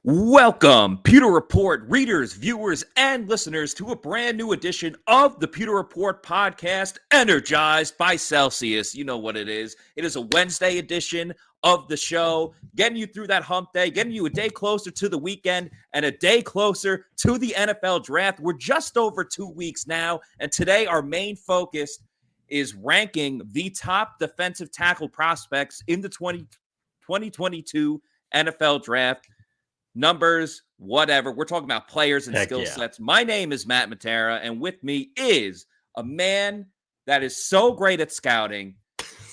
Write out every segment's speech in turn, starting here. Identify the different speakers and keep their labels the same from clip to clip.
Speaker 1: Welcome, Pewter Report readers, viewers, and listeners to a brand new edition of the Pewter Report podcast, Energized by Celsius. You know what it is. It is a Wednesday edition of the show, getting you through that hump day, getting you a day closer to the weekend and a day closer to the NFL draft. We're just over 2 weeks now, and today our main focus is ranking the top defensive tackle prospects in the 2022 NFL draft. Numbers, whatever. We're talking about players and skill sets. My name is Matt Matera, and with me is a man that is so great at scouting,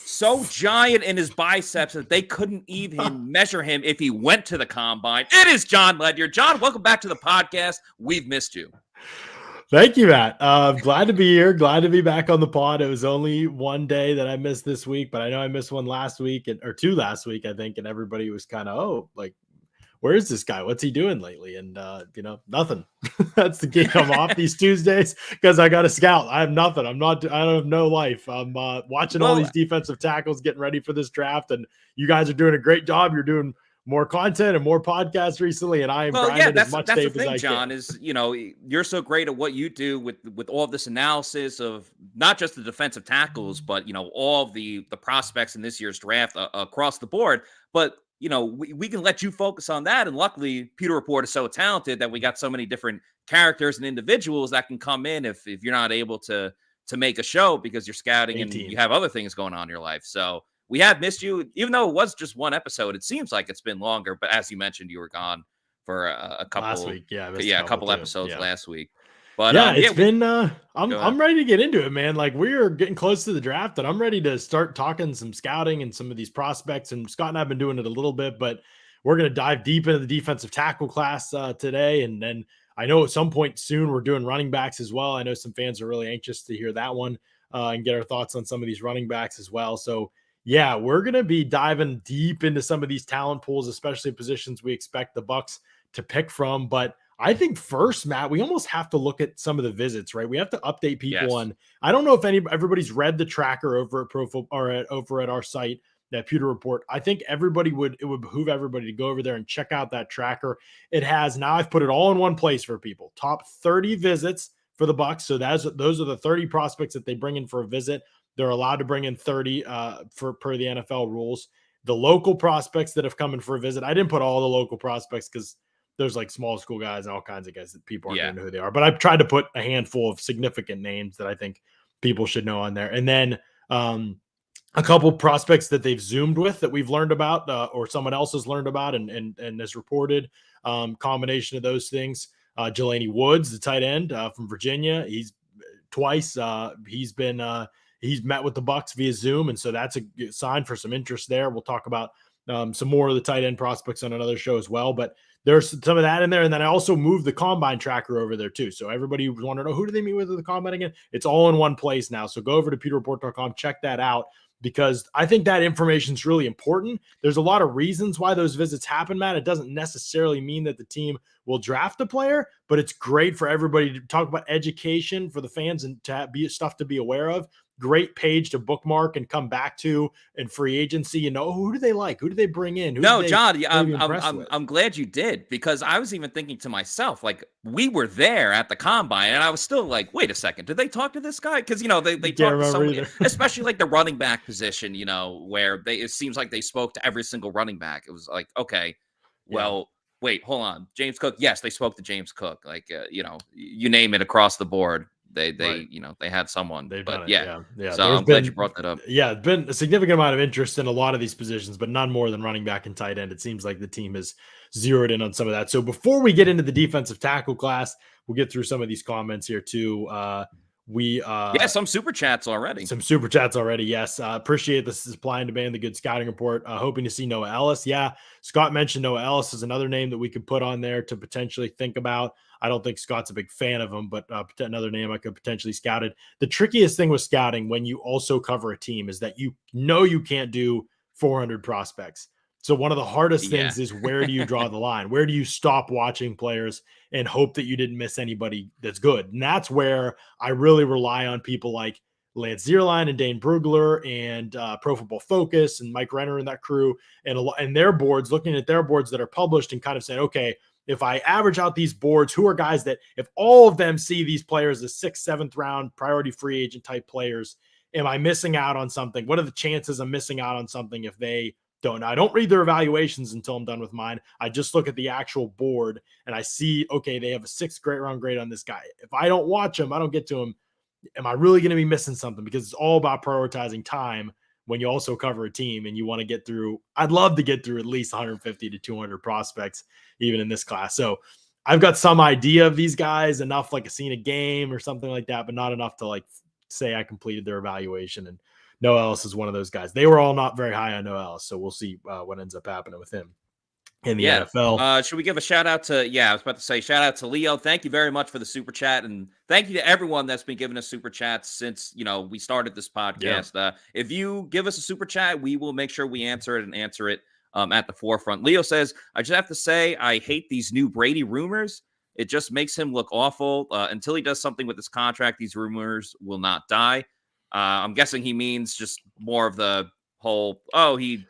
Speaker 1: so giant in his biceps that they couldn't even measure him if he went to the combine. It is Jon Ledyard. Jon, welcome back to the podcast. We've missed you.
Speaker 2: Thank you, Matt. Glad to be here. Glad to be back on the pod. It was only one day that I missed this week, but I know I missed one last week or two last week, I think, and everybody was kind of, where is this guy? What's he doing lately? And, nothing. That's the game. I'm off these Tuesdays because I got to scout. I have nothing. I don't have no life. I'm watching all these defensive tackles getting ready for this draft. And you guys are doing a great job. You're doing more content and more podcasts recently. And I am grinding as much tape as I can.
Speaker 1: Jon, is, you're so great at what you do with all of this analysis of not just the defensive tackles, but, all of the prospects in this year's draft across the board. But we can let you focus on that. And luckily, Pewter Report is so talented that we got so many different characters and individuals that can come in if you're not able to make a show because you're scouting and you have other things going on in your life. So we have missed you, even though it was just one episode. It seems like it's been longer. But as you mentioned, you were gone for a couple
Speaker 2: last week.
Speaker 1: A couple episodes last week. But
Speaker 2: it's been I'm ready to get into it, man. Like, we're getting close to the draft and I'm ready to start talking some scouting and some of these prospects. And Scott and I have been doing it a little bit, but we're going to dive deep into the defensive tackle class today. And then I know at some point soon we're doing running backs as well. I know some fans are really anxious to hear that one and get our thoughts on some of these running backs as well. So yeah, we're going to be diving deep into some of these talent pools, especially positions we expect the Bucs to pick from. But I think first, Matt, we almost have to look at some of the visits, right? We have to update people on. I don't know if everybody's read the tracker over at over at our site, that Pewter Report. I think it would behoove everybody to go over there and check out that tracker. It has now. I've put it all in one place for people. Top 30 visits for the Bucs. So those are the 30 prospects that they bring in for a visit. They're allowed to bring in 30 per the NFL rules. The local prospects that have come in for a visit. I didn't put all the local prospects because there's like small school guys and all kinds of guys that people aren't going to know who they are. But I've tried to put a handful of significant names that I think people should know on there. And then a couple prospects that they've zoomed with that we've learned about or someone else has learned about and has reported. Combination of those things. Jelani Woods, the tight end from Virginia. He's twice. He's met with the Bucs via Zoom. And so that's a sign for some interest there. We'll talk about some more of the tight end prospects on another show as well. But there's some of that in there. And then I also moved the combine tracker over there too. So everybody who's wondering, who do they meet with at the combine again? It's all in one place now. So go over to pewterreport.com, check that out, because I think that information is really important. There's a lot of reasons why those visits happen, Matt. It doesn't necessarily mean that the team will draft a player, but it's great for everybody to talk about education for the fans and to be stuff to be aware of. Great page to bookmark and come back to in free agency. Who do they like? Who do they bring in?
Speaker 1: Jon, I'm glad you did, because I was even thinking to myself, like, we were there at the combine and I was still like, wait a second, did they talk to this guy? Because, they talk to someone, especially like the running back position, where it seems like they spoke to every single running back. It was like, okay, well, wait, hold on. James Cook. Yes, they spoke to James Cook. Like, you name it across the board. They had someone.
Speaker 2: They've
Speaker 1: done
Speaker 2: it. Yeah.
Speaker 1: So I'm glad you brought that up.
Speaker 2: Yeah, it's been a significant amount of interest in a lot of these positions, but none more than running back and tight end. It seems like the team has zeroed in on some of that. So before we get into the defensive tackle class, we'll get through some of these comments here too.
Speaker 1: Some super chats already.
Speaker 2: Yes. Appreciate the supply and demand, the good scouting report. Hoping to see Noah Ellis. Yeah. Scott mentioned Noah Ellis is another name that we could put on there to potentially think about. I don't think Scott's a big fan of him, but another name I could potentially scouted. The trickiest thing with scouting when you also cover a team is that you can't do 400 prospects. So one of the hardest things is, where do you draw the line? Where do you stop watching players and hope that you didn't miss anybody that's good? And that's where I really rely on people like Lance Zierlein and Dane Brugler and Pro Football Focus and Mike Renner and that crew and their boards, looking at their boards that are published and kind of saying, okay, if I average out these boards, who are guys that if all of them see these players as 6th, 7th round priority free agent type players, am I missing out on something? What are the chances I'm missing out on something if they don't? I don't read their evaluations until I'm done with mine. I just look at the actual board and I see, okay, they have a 6th round grade on this guy. If I don't watch him, I don't get to him. Am I really going to be missing something? Because it's all about prioritizing time when you also cover a team and you want to get through. I'd love to get through at least 150 to 200 prospects, even in this class. So I've got some idea of these guys, enough like seen a game or something like that, but not enough to like say I completed their evaluation. And Noah Ellis is one of those guys. They were all not very high on Noah Ellis. So we'll see what ends up happening with him in the NFL.
Speaker 1: Should we give a shout out to, I was about to say shout out to Leo. Thank you very much for the super chat. And thank you to everyone that's been giving us super chats since, we started this podcast. Yeah. If you give us a super chat, we will make sure we answer it and answer it at the forefront. Leo says, I just have to say, I hate these new Brady rumors. It just makes him look awful. Until he does something with his contract, these rumors will not die. I'm guessing he means just more of the whole, he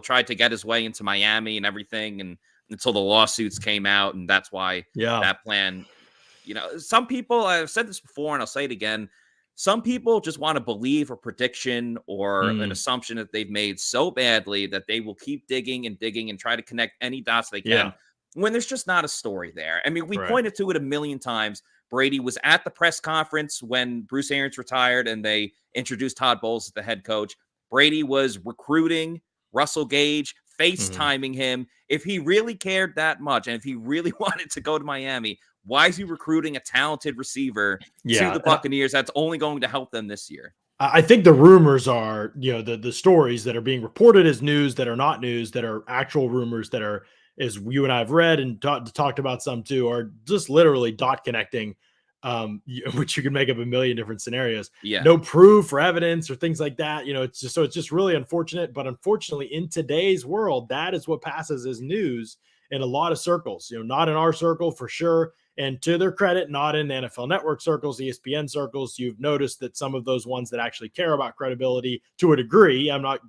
Speaker 1: tried to get his way into Miami and everything, and until the lawsuits came out, and that's why that plan, some people, I've said this before and I'll say it again, some people just want to believe a prediction or an assumption that they've made so badly that they will keep digging and digging and try to connect any dots they can when there's just not a story there. I mean, we pointed to it a million times. Brady was at the press conference when Bruce Arians retired and they introduced Todd Bowles as the head coach. Brady was recruiting Russell Gage, FaceTiming him. If he really cared that much and if he really wanted to go to Miami, why is he recruiting a talented receiver to the Buccaneers? That's only going to help them this year.
Speaker 2: I think the rumors are, the stories that are being reported as news that are not news, that are actual rumors that are, as you and I have read and talked about some too, are just literally dot connecting, which you can make up a million different scenarios. No proof or evidence or things like that. It's just really unfortunate. But unfortunately, in today's world, that is what passes as news in a lot of circles. Not in our circle for sure. And to their credit, not in the NFL Network circles, ESPN circles. You've noticed that some of those ones that actually care about credibility to a degree, I'm not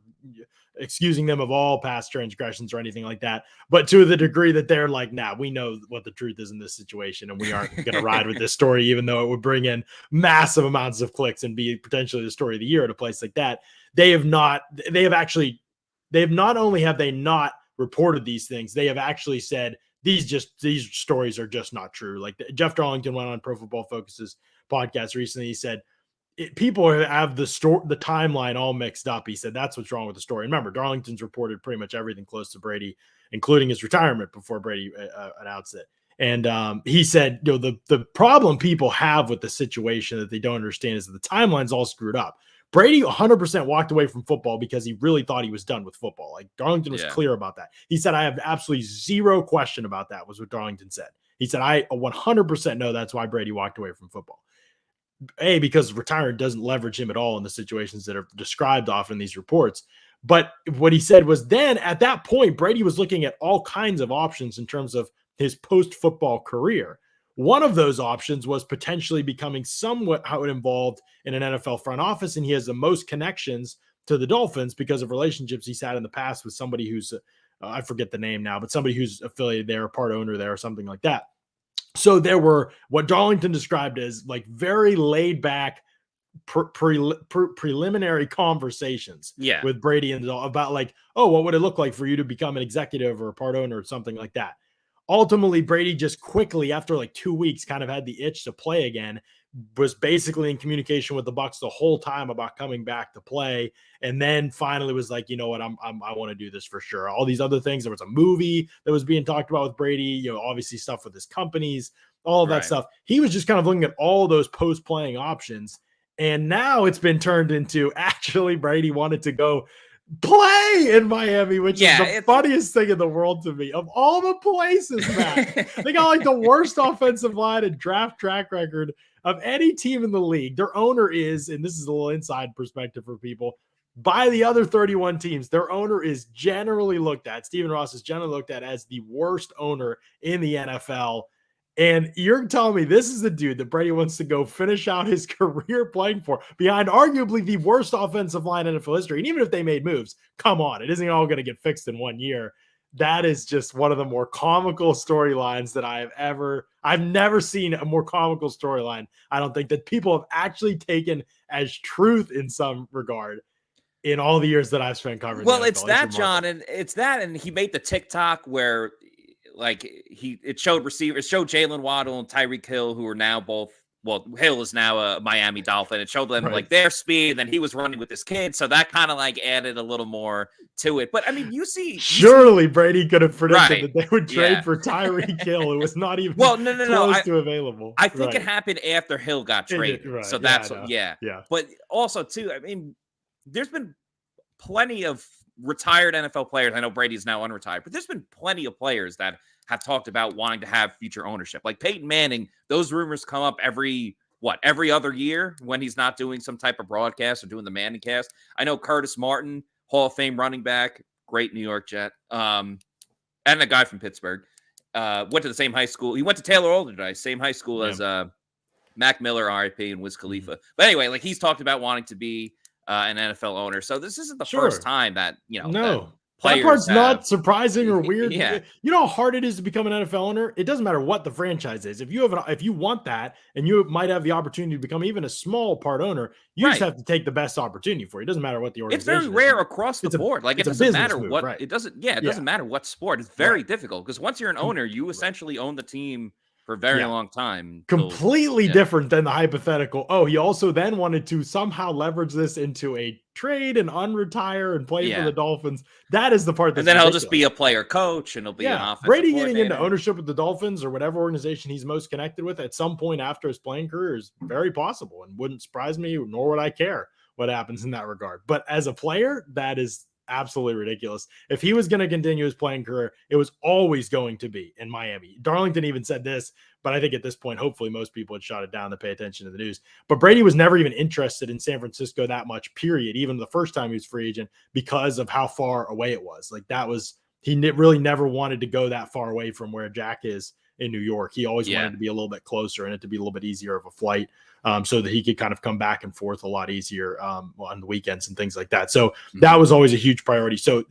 Speaker 2: excusing them of all past transgressions or anything like that, but to the degree that they're like, we know what the truth is in this situation and we aren't going to ride with this story, even though it would bring in massive amounts of clicks and be potentially the story of the year at a place like that. They have not only have they not reported these things, they have actually said, these stories are just not true. Like Jeff Darlington went on Pro Football Focus's podcast recently. He said, people have the timeline all mixed up. He said, that's what's wrong with the story. And remember, Darlington's reported pretty much everything close to Brady, including his retirement before Brady announced it. And he said, the problem people have with the situation that they don't understand is that the timeline's all screwed up. Brady 100% walked away from football because he really thought he was done with football. Like Darlington was clear about that. He said, I have absolutely zero question about that, was what Darlington said. He said, I 100% know that's why Brady walked away from football. Because retiring doesn't leverage him at all in the situations that are described often in these reports. But what he said was then at that point, Brady was looking at all kinds of options in terms of his post-football career. One of those options was potentially becoming somewhat involved in an NFL front office, and he has the most connections to the Dolphins because of relationships he's had in the past with somebody who's, I forget the name now, but somebody who's affiliated there, part owner there, or something like that. So there were what Darlington described as like very laid back preliminary conversations with Brady and about like, what would it look like for you to become an executive or a part owner or something like that. Ultimately, Brady just quickly, after like 2 weeks, kind of had the itch to play again, was basically in communication with the Bucs the whole time about coming back to play. And then finally was like, you know what, I want to do this for sure. All these other things. There was a movie that was being talked about with Brady, obviously stuff with his companies, all of that stuff. He was just kind of looking at all those post-playing options. And now it's been turned into actually Brady wanted to go play in Miami, which is the funniest thing in the world to me. Of all the places, man, they got like the worst offensive line and draft track record of any team in the league. Their owner is, and this is a little inside perspective for people, by the other 31 teams, their owner is generally looked at, Stephen Ross is generally looked at as the worst owner in the NFL. And you're telling me this is the dude that Brady wants to go finish out his career playing for behind arguably the worst offensive line in NFL history. And even if they made moves, come on, it isn't all going to get fixed in 1 year. That is just one of the more comical storylines that I've never seen a more comical storyline. I don't think that people have actually taken as truth in some regard in all the years that I've spent covering.
Speaker 1: Well, it's that, John, and it's that, and he made the TikTok where like it showed Jalen Waddle and Tyreek Hill, who are now both. Well, Hill is now a Miami Dolphin. It showed them like their speed, and then he was running with this kid, so that kind of like added a little more to it. But I mean, surely
Speaker 2: Brady could have predicted that they would trade for Tyreek Hill. It was not even close to available.
Speaker 1: I think it happened after Hill got traded, so that's yeah. But also too, I mean, there's been plenty of retired NFL players. I know Brady's now unretired, but there's been plenty of players that have talked about wanting to have future ownership. Like Peyton Manning, those rumors come up every other year when he's not doing some type of broadcast or doing the Manning cast. I know Curtis Martin, Hall of Fame running back, great New York Jet, and a guy from Pittsburgh, went to the same high school. He went to Taylor Alderdice, same high school as Mac Miller, RIP, and Wiz Khalifa. But anyway, like he's talked about wanting to be an NFL owner. So this isn't the first time that,
Speaker 2: that part's not surprising or weird. Yeah. You know how hard it is to become an NFL owner? It doesn't matter what the franchise is. If you want that, and you might have the opportunity to become even a small part owner, you just have to take the best opportunity for it. It doesn't matter what the organization is.
Speaker 1: It's very rare across the board. Like it doesn't matter what it doesn't matter what sport. It's very difficult because once you're an owner, you essentially own the team for a very long time.
Speaker 2: Completely different than the hypothetical. Oh, he also then wanted to somehow leverage this into a trade and unretire and play for the Dolphins. That is the part that's
Speaker 1: and then ridiculous. He'll just be a player coach and he'll be an offensive
Speaker 2: Brady getting into ownership of the Dolphins or whatever organization he's most connected with at some point after his playing career is very possible and wouldn't surprise me, nor would I care what happens in that regard. But as a player, that is absolutely ridiculous. If he was going to continue his playing career, it was always going to be in Miami. Darlington even said this, but I think at this point, hopefully most people had shot it down to pay attention to the news. But Brady was never even interested in San Francisco that much, period, even the first time he was free agent, because of how far away it was. Like he really never wanted to go that far away from where Jack is in New York. He always wanted to be a little bit closer and it to be a little bit easier of a flight. So that he could kind of come back and forth a lot easier on the weekends and things like that. So that was always a huge priority. So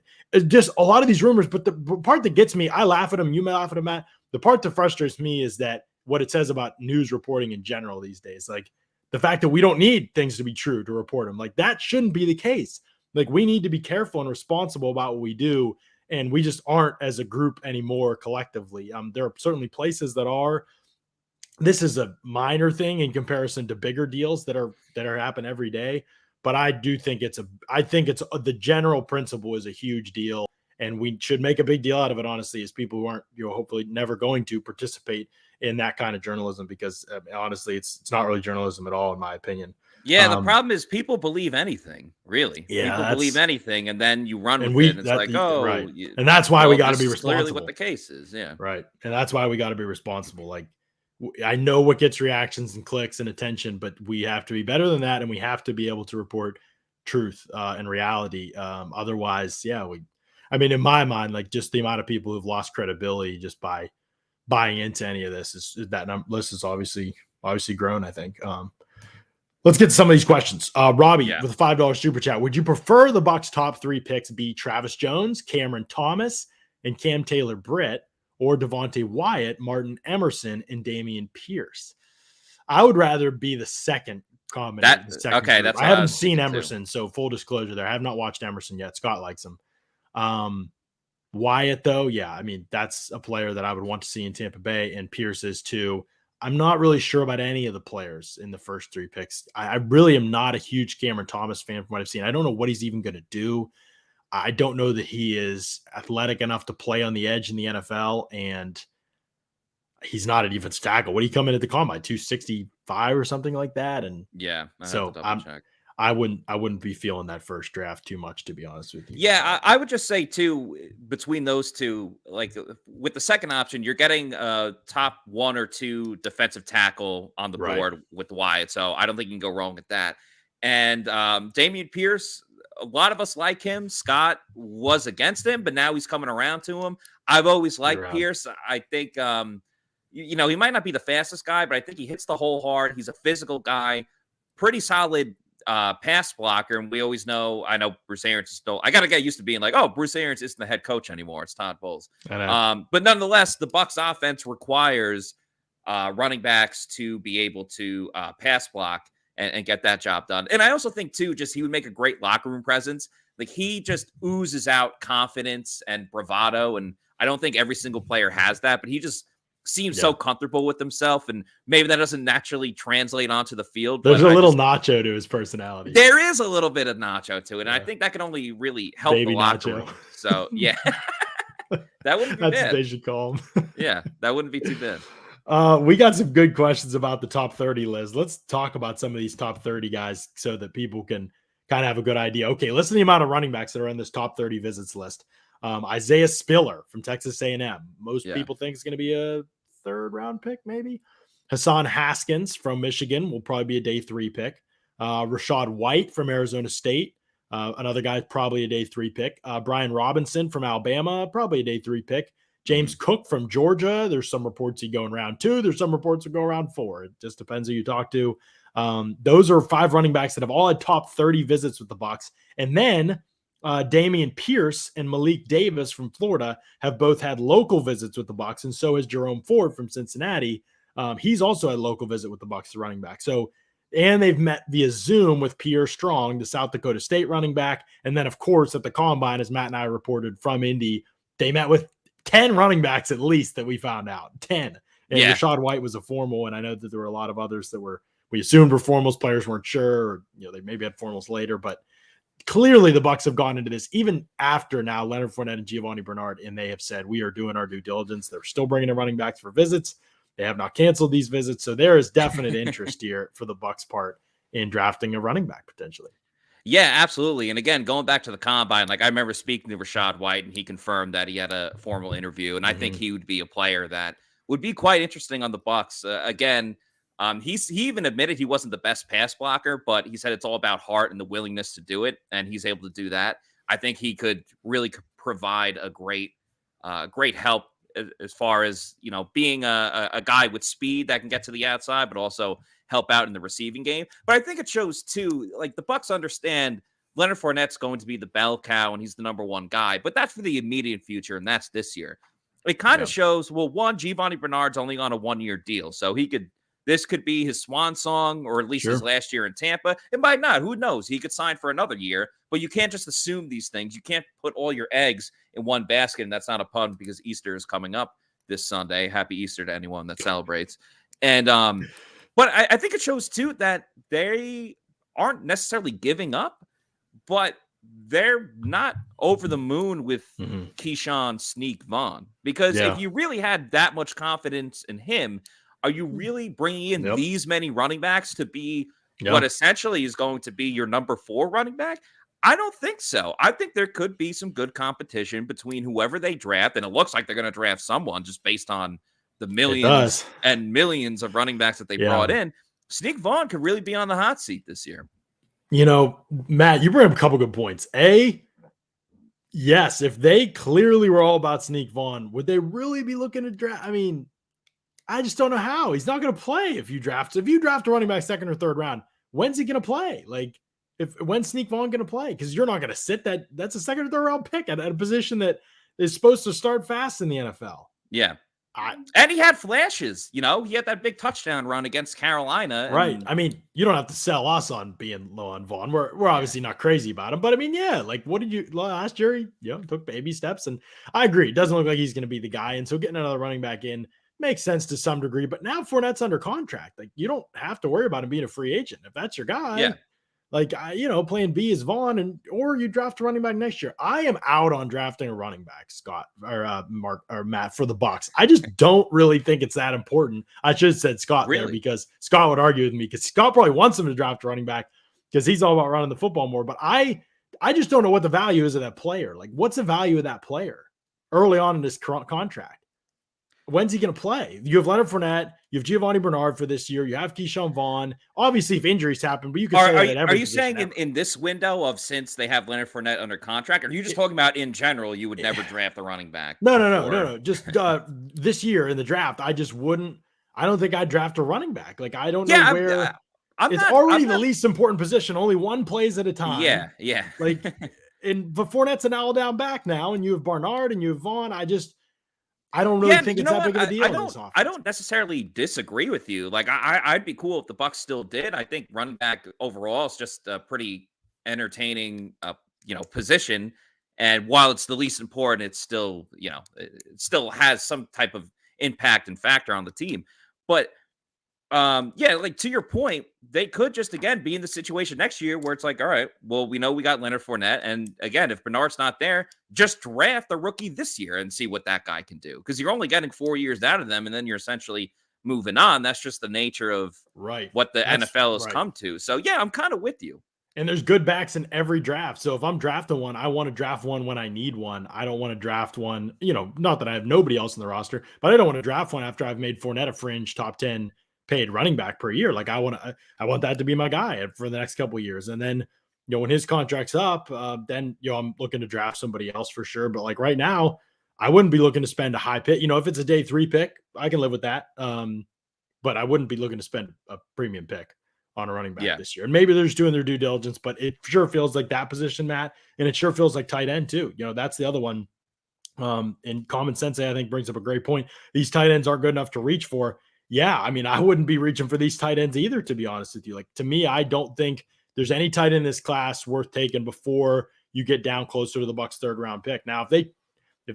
Speaker 2: just a lot of these rumors, but the part that gets me, I laugh at them, you may laugh at them, Matt. The part that frustrates me is that what it says about news reporting in general these days, like the fact that we don't need things to be true to report them, like that shouldn't be the case. Like we need to be careful and responsible about what we do. And we just aren't as a group anymore collectively. There are certainly places that are. This is a minor thing in comparison to bigger deals that are happen every day. But I do think the general principle is a huge deal, and we should make a big deal out of it, honestly, as people who aren't, hopefully never going to participate in that kind of journalism, because honestly, it's not really journalism at all, in my opinion.
Speaker 1: Yeah, the problem is people believe anything, really.
Speaker 2: Yeah,
Speaker 1: people believe anything, and then you run with it. And it's
Speaker 2: and that's why we got to be responsible.
Speaker 1: Clearly, what the case is,
Speaker 2: right, and that's why we got to be responsible. Like, I know what gets reactions and clicks and attention, but we have to be better than that, and we have to be able to report truth and reality. Otherwise, in my mind, like just the amount of people who've lost credibility just by buying into any of this is that list is obviously grown, I think. Let's get to some of these questions. Robbie with a $5 super chat. Would you prefer the Bucs top 3 picks be Travis Jones, Cameron Thomas, and Cam Taylor-Britt, or Devontae Wyatt, Martin Emerson, and Dameon Pierce? I would rather be the second comment.
Speaker 1: That's
Speaker 2: I haven't seen Emerson, so full disclosure there. I have not watched Emerson yet. Scott likes him. Wyatt, though, that's a player that I would want to see in Tampa Bay, and Pierce is too. I'm not really sure about any of the players in the first 3 picks. I really am not a huge Cameron Thomas fan from what I've seen. I don't know what he's even going to do. I don't know that he is athletic enough to play on the edge in the NFL, and he's not a defensive tackle. What did he come in at the combine? 265 or something like that? And I wouldn't be feeling that first draft too much, to be honest with you.
Speaker 1: Yeah, I would just say too, between those two, like with the second option, you're getting a top 1 or 2 defensive tackle on the board with Wyatt. So I don't think you can go wrong with that. And Dameon Pierce, a lot of us like him. Scott was against him, but now he's coming around to him. I've always liked Pierce. I think, he might not be the fastest guy, but I think he hits the hole hard. He's a physical guy, pretty solid pass blocker. And we always know, I know Bruce Arians is still, I got to get used to being like, oh, Bruce Arians isn't the head coach anymore. It's Todd Bowles. But nonetheless, the Bucs offense requires running backs to be able to pass block and get that job done. And I also think too, just he would make a great locker room presence. Like he just oozes out confidence and bravado. And I don't think every single player has that, but he just seems so comfortable with himself. And maybe that doesn't naturally translate onto the field.
Speaker 2: There's a little nacho to his personality.
Speaker 1: There is a little bit of nacho to it. And I think that can only really help the locker room. So yeah, that wouldn't be bad.
Speaker 2: That's what they should call him.
Speaker 1: Yeah, that wouldn't be too bad.
Speaker 2: We got some good questions about the top 30, Liz. Let's talk about some of these top 30 guys so that people can kind of have a good idea. Okay, listen to the amount of running backs that are in this top 30 visits list. Isaiah Spiller from Texas A&M. Most people think is going to be a third-round pick, maybe. Hassan Haskins from Michigan will probably be a day 3 pick. Rashad White from Arizona State. Another guy, probably a day 3 pick. Brian Robinson from Alabama, probably a day 3 pick. James Cook from Georgia. There's some reports he'd go in round 2. There's some reports that go around 4. It just depends who you talk to. Those are 5 running backs that have all had top 30 visits with the Bucs. And then Dameon Pierce and Malik Davis from Florida have both had local visits with the Bucs, and so has Jerome Ford from Cincinnati. He's also had local visit with the Bucs, the running back. So, and they've met via Zoom with Pierre Strong, the South Dakota State running back. And then, of course, at the Combine, as Matt and I reported from Indy, they met with 10 running backs at least that we found out. 10. And Rashad White was a formal, and I know that there were a lot of others that we assumed were formals. Players weren't sure, or, they maybe had formals later, but clearly the Bucs have gone into this even after now Leonard Fournette and Giovanni Bernard, and they have said, we are doing our due diligence. They're still bringing in running backs for visits. They have not canceled these visits. So there is definite interest here for the Bucs part in drafting a running back potentially.
Speaker 1: Yeah, absolutely. And again, going back to the Combine, like I remember speaking to Rashad White, and he confirmed that he had a formal interview, and I think he would be a player that would be quite interesting on the Bucs. He even admitted he wasn't the best pass blocker, but he said it's all about heart and the willingness to do it, and he's able to do that. I think he could really provide a great help as far as being a guy with speed that can get to the outside, but also help out in the receiving game. But I think it shows too, like the Bucs understand Leonard Fournette's going to be the bell cow and he's the number 1 guy, but that's for the immediate future, and that's this year. It kind of shows, well, one, Giovanni Bernard's only on a 1-year deal, so this could be his swan song, or at least his last year in Tampa. It might not. Who knows? He could sign for another year, but you can't just assume these things. You can't put all your eggs in one basket, and that's not a pun because Easter is coming up this Sunday. Happy Easter to anyone that celebrates. And but I think it shows, too, that they aren't necessarily giving up, but they're not over the moon with Keyshawn Sneak Vaughn. Because if you really had that much confidence in him, are you really bringing in these many running backs to be what essentially is going to be your number 4 running back? I don't think so. I think there could be some good competition between whoever they draft, and it looks like they're going to draft someone just based on the millions and millions of running backs that they brought in. Sneak Vaughn could really be on the hot seat this year.
Speaker 2: Matt, you bring up a couple good points. Yes, if they clearly were all about Sneak Vaughn, would they really be looking to draft? I mean, I just don't know how. He's not going to play if you draft a running back 2nd or 3rd round. When's he going to play? Like, when's Sneak Vaughn going to play? Because you're not going to sit that's a 2nd or 3rd round pick at a position that is supposed to start fast in the NFL.
Speaker 1: Yeah. And he had flashes, he had that big touchdown run against Carolina.
Speaker 2: Right. I mean, you don't have to sell us on being low on Vaughn. We're obviously not crazy about him, but I mean, like what did you last year? He took baby steps, and I agree. It doesn't look like he's going to be the guy. And so getting another running back in makes sense to some degree, but now Fournette's under contract. Like you don't have to worry about him being a free agent. If that's your guy, plan B is Vaughn, or you draft a running back next year. I am out on drafting a running back, Scott or Mark or Matt, for the Bucs. I just don't really think it's that important. I should have said Scott there because Scott would argue with me because Scott probably wants him to draft a running back because he's all about running the football more. But I just don't know what the value is of that player. Like, what's the value of that player early on in this contract? when's he going to play? You have Leonard Fournette, you have Giovanni Bernard for this year, you have Keyshawn Vaughn. Obviously, if injuries happen, but you can say that at every
Speaker 1: Are you saying in this window of since they have Leonard Fournette under contract, or are you just talking about in general, you would never draft a running back?
Speaker 2: No. Just this year in the draft, I just wouldn't. I don't think I'd draft a running back. Like, I don't know where. It's already the least important position. Only one plays at a time.
Speaker 1: Yeah.
Speaker 2: Like, but Fournette's an all-down back now, and you have Barnard and you have Vaughn. I don't really think it's that big of a deal.
Speaker 1: I don't necessarily disagree with you. Like, I'd be cool if the Bucs still did. I think running back overall is just a pretty entertaining, position. And while it's the least important, it's still, it still has some type of impact and factor on the team. But like to your point, they could just again be in the situation next year where it's like, all right, well, we know we got Leonard Fournette, and again, if Bernard's not there, just draft a rookie this year and see what that guy can do, because you're only getting 4 years out of them, and then you're essentially moving on. That's just the nature of what the NFL has come to. So yeah, I'm kind of with you.
Speaker 2: And there's good backs in every draft. So if I'm drafting one, I want to draft one when I need one. I don't want to draft one, not that I have nobody else in the roster, but I don't want to draft one after I've made Fournette a fringe top 10 paid running back per year. Like I want that to be my guy for the next couple of years. And then, when his contract's up, then, I'm looking to draft somebody else for sure. But like right now, I wouldn't be looking to spend a high pick. If it's a day 3 pick, I can live with that. But I wouldn't be looking to spend a premium pick on a running back this year. And maybe they're just doing their due diligence, but it sure feels like that position, Matt. And it sure feels like tight end too. That's the other one. And common sense, I think, brings up a great point. These tight ends aren't good enough to reach for. Yeah, I mean, I wouldn't be reaching for these tight ends either, to be honest with you. Like, to me, I don't think there's any tight end in this class worth taking before you get down closer to the Bucs' 3rd round pick. Now, if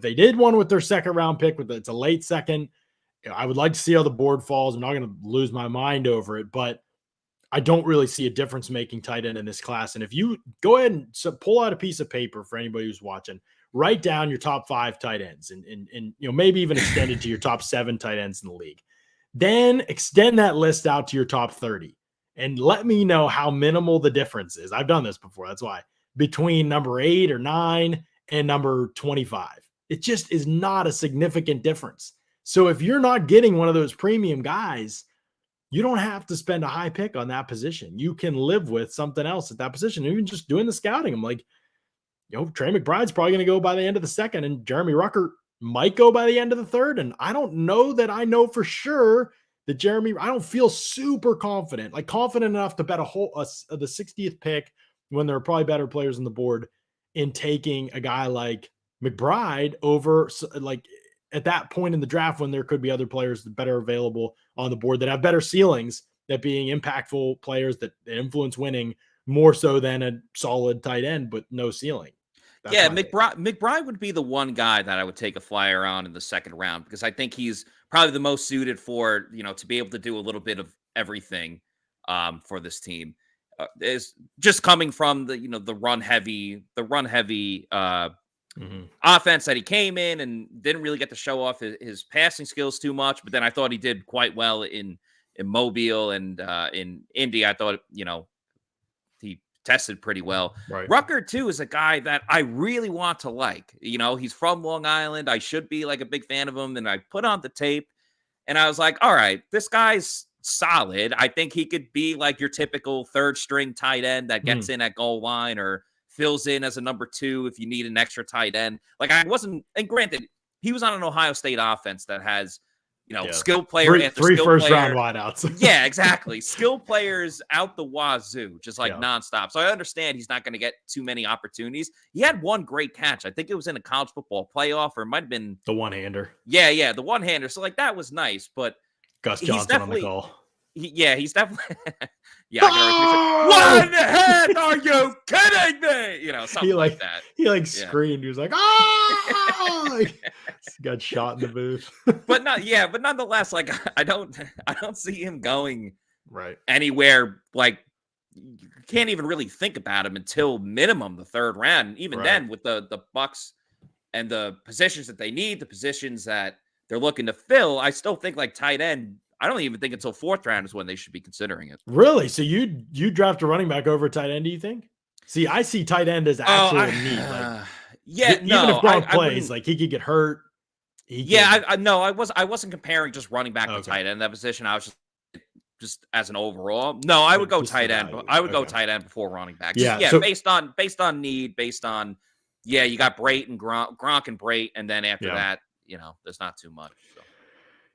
Speaker 2: they did one with their 2nd round pick, it's a late second, I would like to see how the board falls. I'm not going to lose my mind over it, but I don't really see a difference making tight end in this class. And if you go ahead and pull out a piece of paper for anybody who's watching, write down your top 5 tight ends and maybe even extend it to your top 7 tight ends in the league. Then extend that list out to your top 30 and let me know how minimal the difference is. I've done this before. That's why between number 8 or 9 and number 25, it just is not a significant difference. So if you're not getting one of those premium guys, you don't have to spend a high pick on that position. You can live with something else at that position. Even just doing the scouting, I'm like, Trey McBride's probably going to go by the end of the 2nd, and Jeremy Ruckert might go by the end of the 3rd. And I don't know that I know for sure that I don't feel super confident enough to bet the 60th pick when there are probably better players on the board in taking a guy like McBride over, like, at that point in the draft when there could be other players that better available on the board that have better ceilings, that being impactful players that influence winning more so than a solid tight end, but no ceiling.
Speaker 1: That's McBride would be the one guy that I would take a flyer on in the 2nd round, because I think he's probably the most suited for, to be able to do a little bit of everything for this team. Is just coming from the run heavy offense that he came in and didn't really get to show off his passing skills too much. But then I thought he did quite well in Mobile and in Indy. I thought, he tested pretty well.
Speaker 2: Right.
Speaker 1: Rucker too is a guy that I really want to like. He's from Long Island. I should be like a big fan of him. And I put on the tape and I was like, all right, this guy's solid. I think he could be like your typical 3rd string tight end that gets in at goal line or fills in as a number 2 if you need an extra tight end. Like, and granted, he was on an Ohio State offense that has, skill player after
Speaker 2: three
Speaker 1: skill
Speaker 2: first
Speaker 1: player.
Speaker 2: round wideouts.
Speaker 1: Yeah, exactly. Skill players out the wazoo, just like nonstop. So I understand he's not going to get too many opportunities. He had one great catch. I think it was in a college football playoff, or it might have been
Speaker 2: the one-hander.
Speaker 1: Yeah, the one-hander. So like that was nice, but
Speaker 2: Gus Johnson on the call.
Speaker 1: He's definitely one hand. Are you kidding me? Something like that.
Speaker 2: He screamed. He was like, "Ah!" Like, got shot in the booth.
Speaker 1: but nonetheless, like I don't see him going
Speaker 2: right
Speaker 1: anywhere. Like, you can't even really think about him until minimum the 3rd round. And even then, with the Bucs and the positions that they need, the positions that they're looking to fill, I still think like tight end. I don't even think until 4th round is when they should be considering it.
Speaker 2: Really? So you draft a running back over tight end, do you think? See, I see tight end as actually a need. Like, even if Gronk plays, like he could get hurt.
Speaker 1: I wasn't comparing just running back to tight end that position. I was just as an overall. No, I would go tight end. I would go tight end before running back. So, based on need, based on you got Brate and Gronk and Brate, and then after that, there's not too much. So.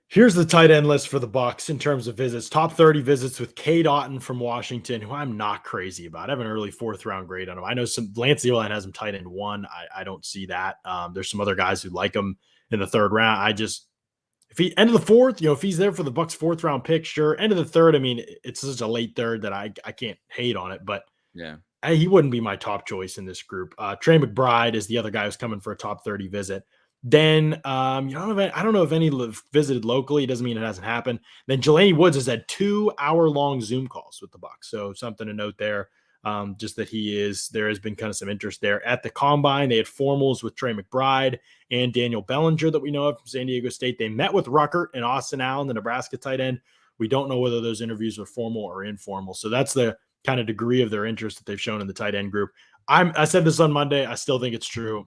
Speaker 2: Here's the tight end list for the Bucs in terms of visits. Top 30 visits with Cade Otton from Washington, who I'm not crazy about. I have an early 4th round grade on him. I know Lance Zierlein has him tight end 1. I don't see that. There's some other guys who like him in the 3rd round. If he end of the 4th, if he's there for the Bucs 4th round pick, sure. End of the 3rd, I mean, it's such a late 3rd that I can't hate on it, but he wouldn't be my top choice in this group. Trey McBride is the other guy who's coming for a top 30 visit. Then I don't know if any visited locally. It doesn't mean it hasn't happened. Then Jelani Woods has had 2-hour-long Zoom calls with the Bucs, so something to note there. Just that there has been kind of some interest there at the combine. They had formals with Trey McBride and Daniel Bellinger that we know of from San Diego State. They met with Ruckert and Austin Allen, the Nebraska tight end. We don't know whether those interviews were formal or informal. So that's the kind of degree of their interest that they've shown in the tight end group. I said this on Monday. I still think it's true.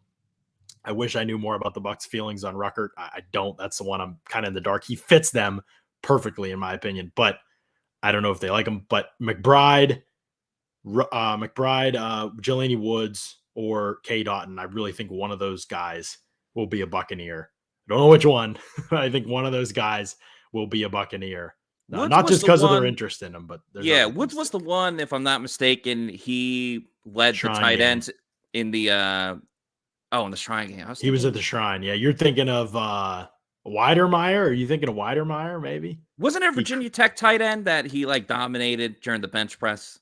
Speaker 2: I wish I knew more about the Bucs' feelings on Ruckert. I don't. That's the one I'm kind of in the dark. He fits them perfectly, in my opinion, but I don't know if they like him. But McBride, Jelani Woods, or Cade Otton, I really think one of those guys will be a Buccaneer. I don't know which one. I think one of those guys will be a Buccaneer. Not just because of their interest in him, but
Speaker 1: Woods was the one, if I'm not mistaken, he led the tight ends in the in the Shrine game.
Speaker 2: He was at the Shrine. Yeah, you're thinking of Weidermeyer? Are you thinking of Weidermeyer, maybe?
Speaker 1: Wasn't it Virginia Tech tight end that he dominated during the bench press?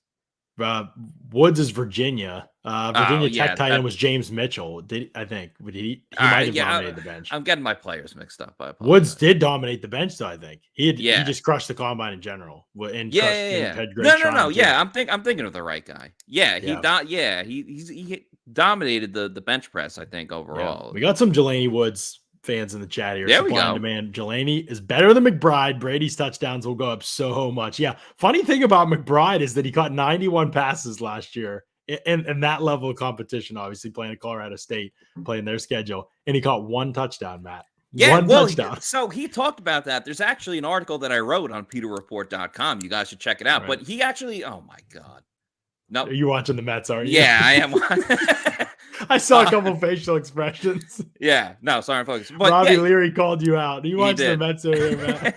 Speaker 2: Woods is Virginia. Virginia Tech tight end was James Mitchell. I think he might have dominated the bench.
Speaker 1: I'm getting my players mixed up.
Speaker 2: Woods did dominate the bench, though. I think he just crushed the combine in general.
Speaker 1: No. Yeah, I'm thinking of the right guy. He dominated the bench press, I think, overall.
Speaker 2: We got some Jelani Woods fans in the chat here.
Speaker 1: There we go.
Speaker 2: Demand. Jelani is better than McBride. Brady's touchdowns will go up so much. Yeah. Funny thing about McBride is that he caught 91 passes last year in that level of competition, obviously playing at Colorado State, playing their schedule, and he caught 1 touchdown, Matt.
Speaker 1: Yeah, touchdown. So he talked about that. There's actually an article that I wrote on pewterreport.com. You guys should check it out. Right. But he actually, oh my God. No,
Speaker 2: you're watching the Mets, aren't you?
Speaker 1: Yeah, I am.
Speaker 2: I saw a couple facial expressions.
Speaker 1: Yeah, no, sorry, I'm focused.
Speaker 2: But Robbie Leary called you out. You watched the Mets over there,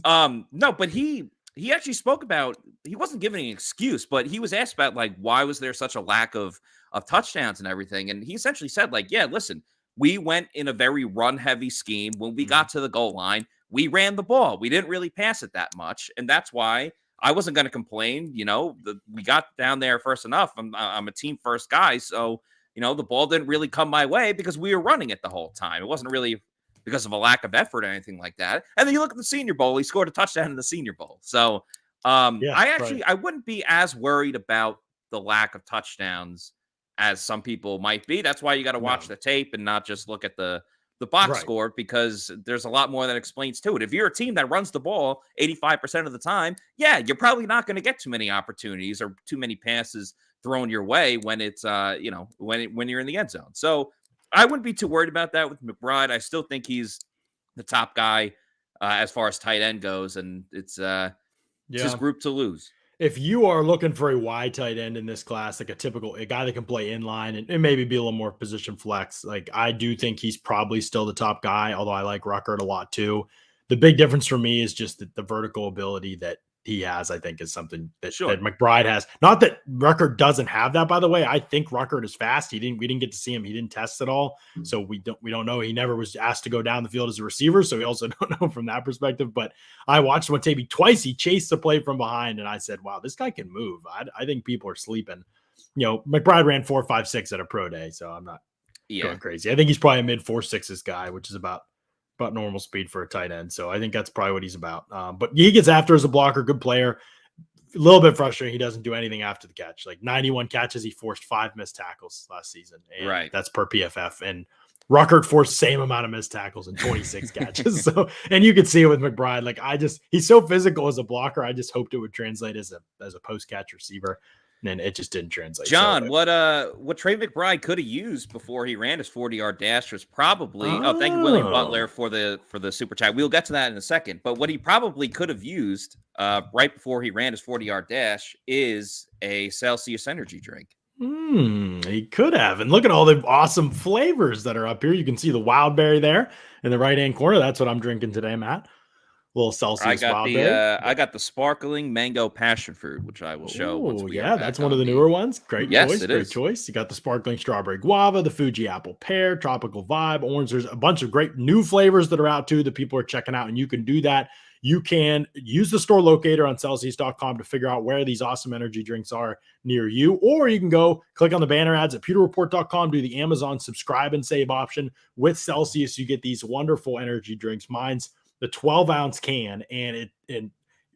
Speaker 1: man. No, but he actually spoke about, he wasn't giving an excuse, but he was asked about why was there such a lack of touchdowns and everything, and he essentially said listen, we went in a very run heavy scheme. When we got to the goal line, we ran the ball. We didn't really pass it that much, and that's why I wasn't going to complain. We got down there first enough. I'm a team first guy. So, the ball didn't really come my way because we were running it the whole time. It wasn't really because of a lack of effort or anything like that. And then you look at the Senior Bowl, he scored a touchdown in the Senior Bowl. So I wouldn't be as worried about the lack of touchdowns as some people might be. That's why you got to watch the tape and not just look at the box score, because there's a lot more that explains to it. If you're a team that runs the ball 85% of the time, you're probably not going to get too many opportunities or too many passes thrown your way when it's when you're in the end zone. So I wouldn't be too worried about that with McBride. I still think he's the top guy as far as tight end goes, and it's his group to lose.
Speaker 2: If you are looking for a wide tight end in this class, like a guy that can play in line and maybe be a little more position flex, I do think he's probably still the top guy, although I like Ruckert a lot too. The big difference for me is just the vertical ability that he has, I think, is something that McBride has. Not that Ruckert doesn't have that, by the way. I think Ruckert is fast. We didn't get to see him. He didn't test at all. So we don't know. He never was asked to go down the field as a receiver. So we also don't know from that perspective. But I watched him on tape twice. He chased the play from behind. And I said, wow, this guy can move. I think people are sleeping. McBride ran 4.56 at a pro day. So I'm not going crazy. I think he's probably a mid 4.6s guy, which is about normal speed for a tight end. So I think that's probably what he's about. But he gets after as a blocker, good player. A little bit frustrating. He doesn't do anything after the catch. 91 catches, he forced 5 missed tackles last season. And that's per PFF. And Ruckert forced the same amount of missed tackles and 26 catches. So, and you could see it with McBride. He's so physical as a blocker. I just hoped it would translate as a post catch receiver. and it just didn't translate.
Speaker 1: John, what Trey McBride could have used before he ran his 40-yard dash was probably thank you, William Butler, for the super chat. We'll get to that in a second. But what he probably could have used right before he ran his 40-yard dash is a Celsius energy drink.
Speaker 2: He could have. And look at all the awesome flavors that are up here. You can see the wild berry there in the right-hand corner. That's what I'm drinking today, Matt. Little Celsius wild berry.
Speaker 1: I got the sparkling mango passion fruit, which I will show once we are back
Speaker 2: that's one of the newer ones. Great choice.
Speaker 1: Great
Speaker 2: choice. You got the sparkling strawberry guava, the Fuji apple pear, tropical vibe, orange. There's a bunch of great new flavors that are out too that people are checking out, and you can do that. You can use the store locator on Celsius.com to figure out where these awesome energy drinks are near you, or you can go click on the banner ads at pewterreport.com, do the Amazon subscribe and save option. With Celsius, you get these wonderful energy drinks. Mine's the 12-ounce can, and it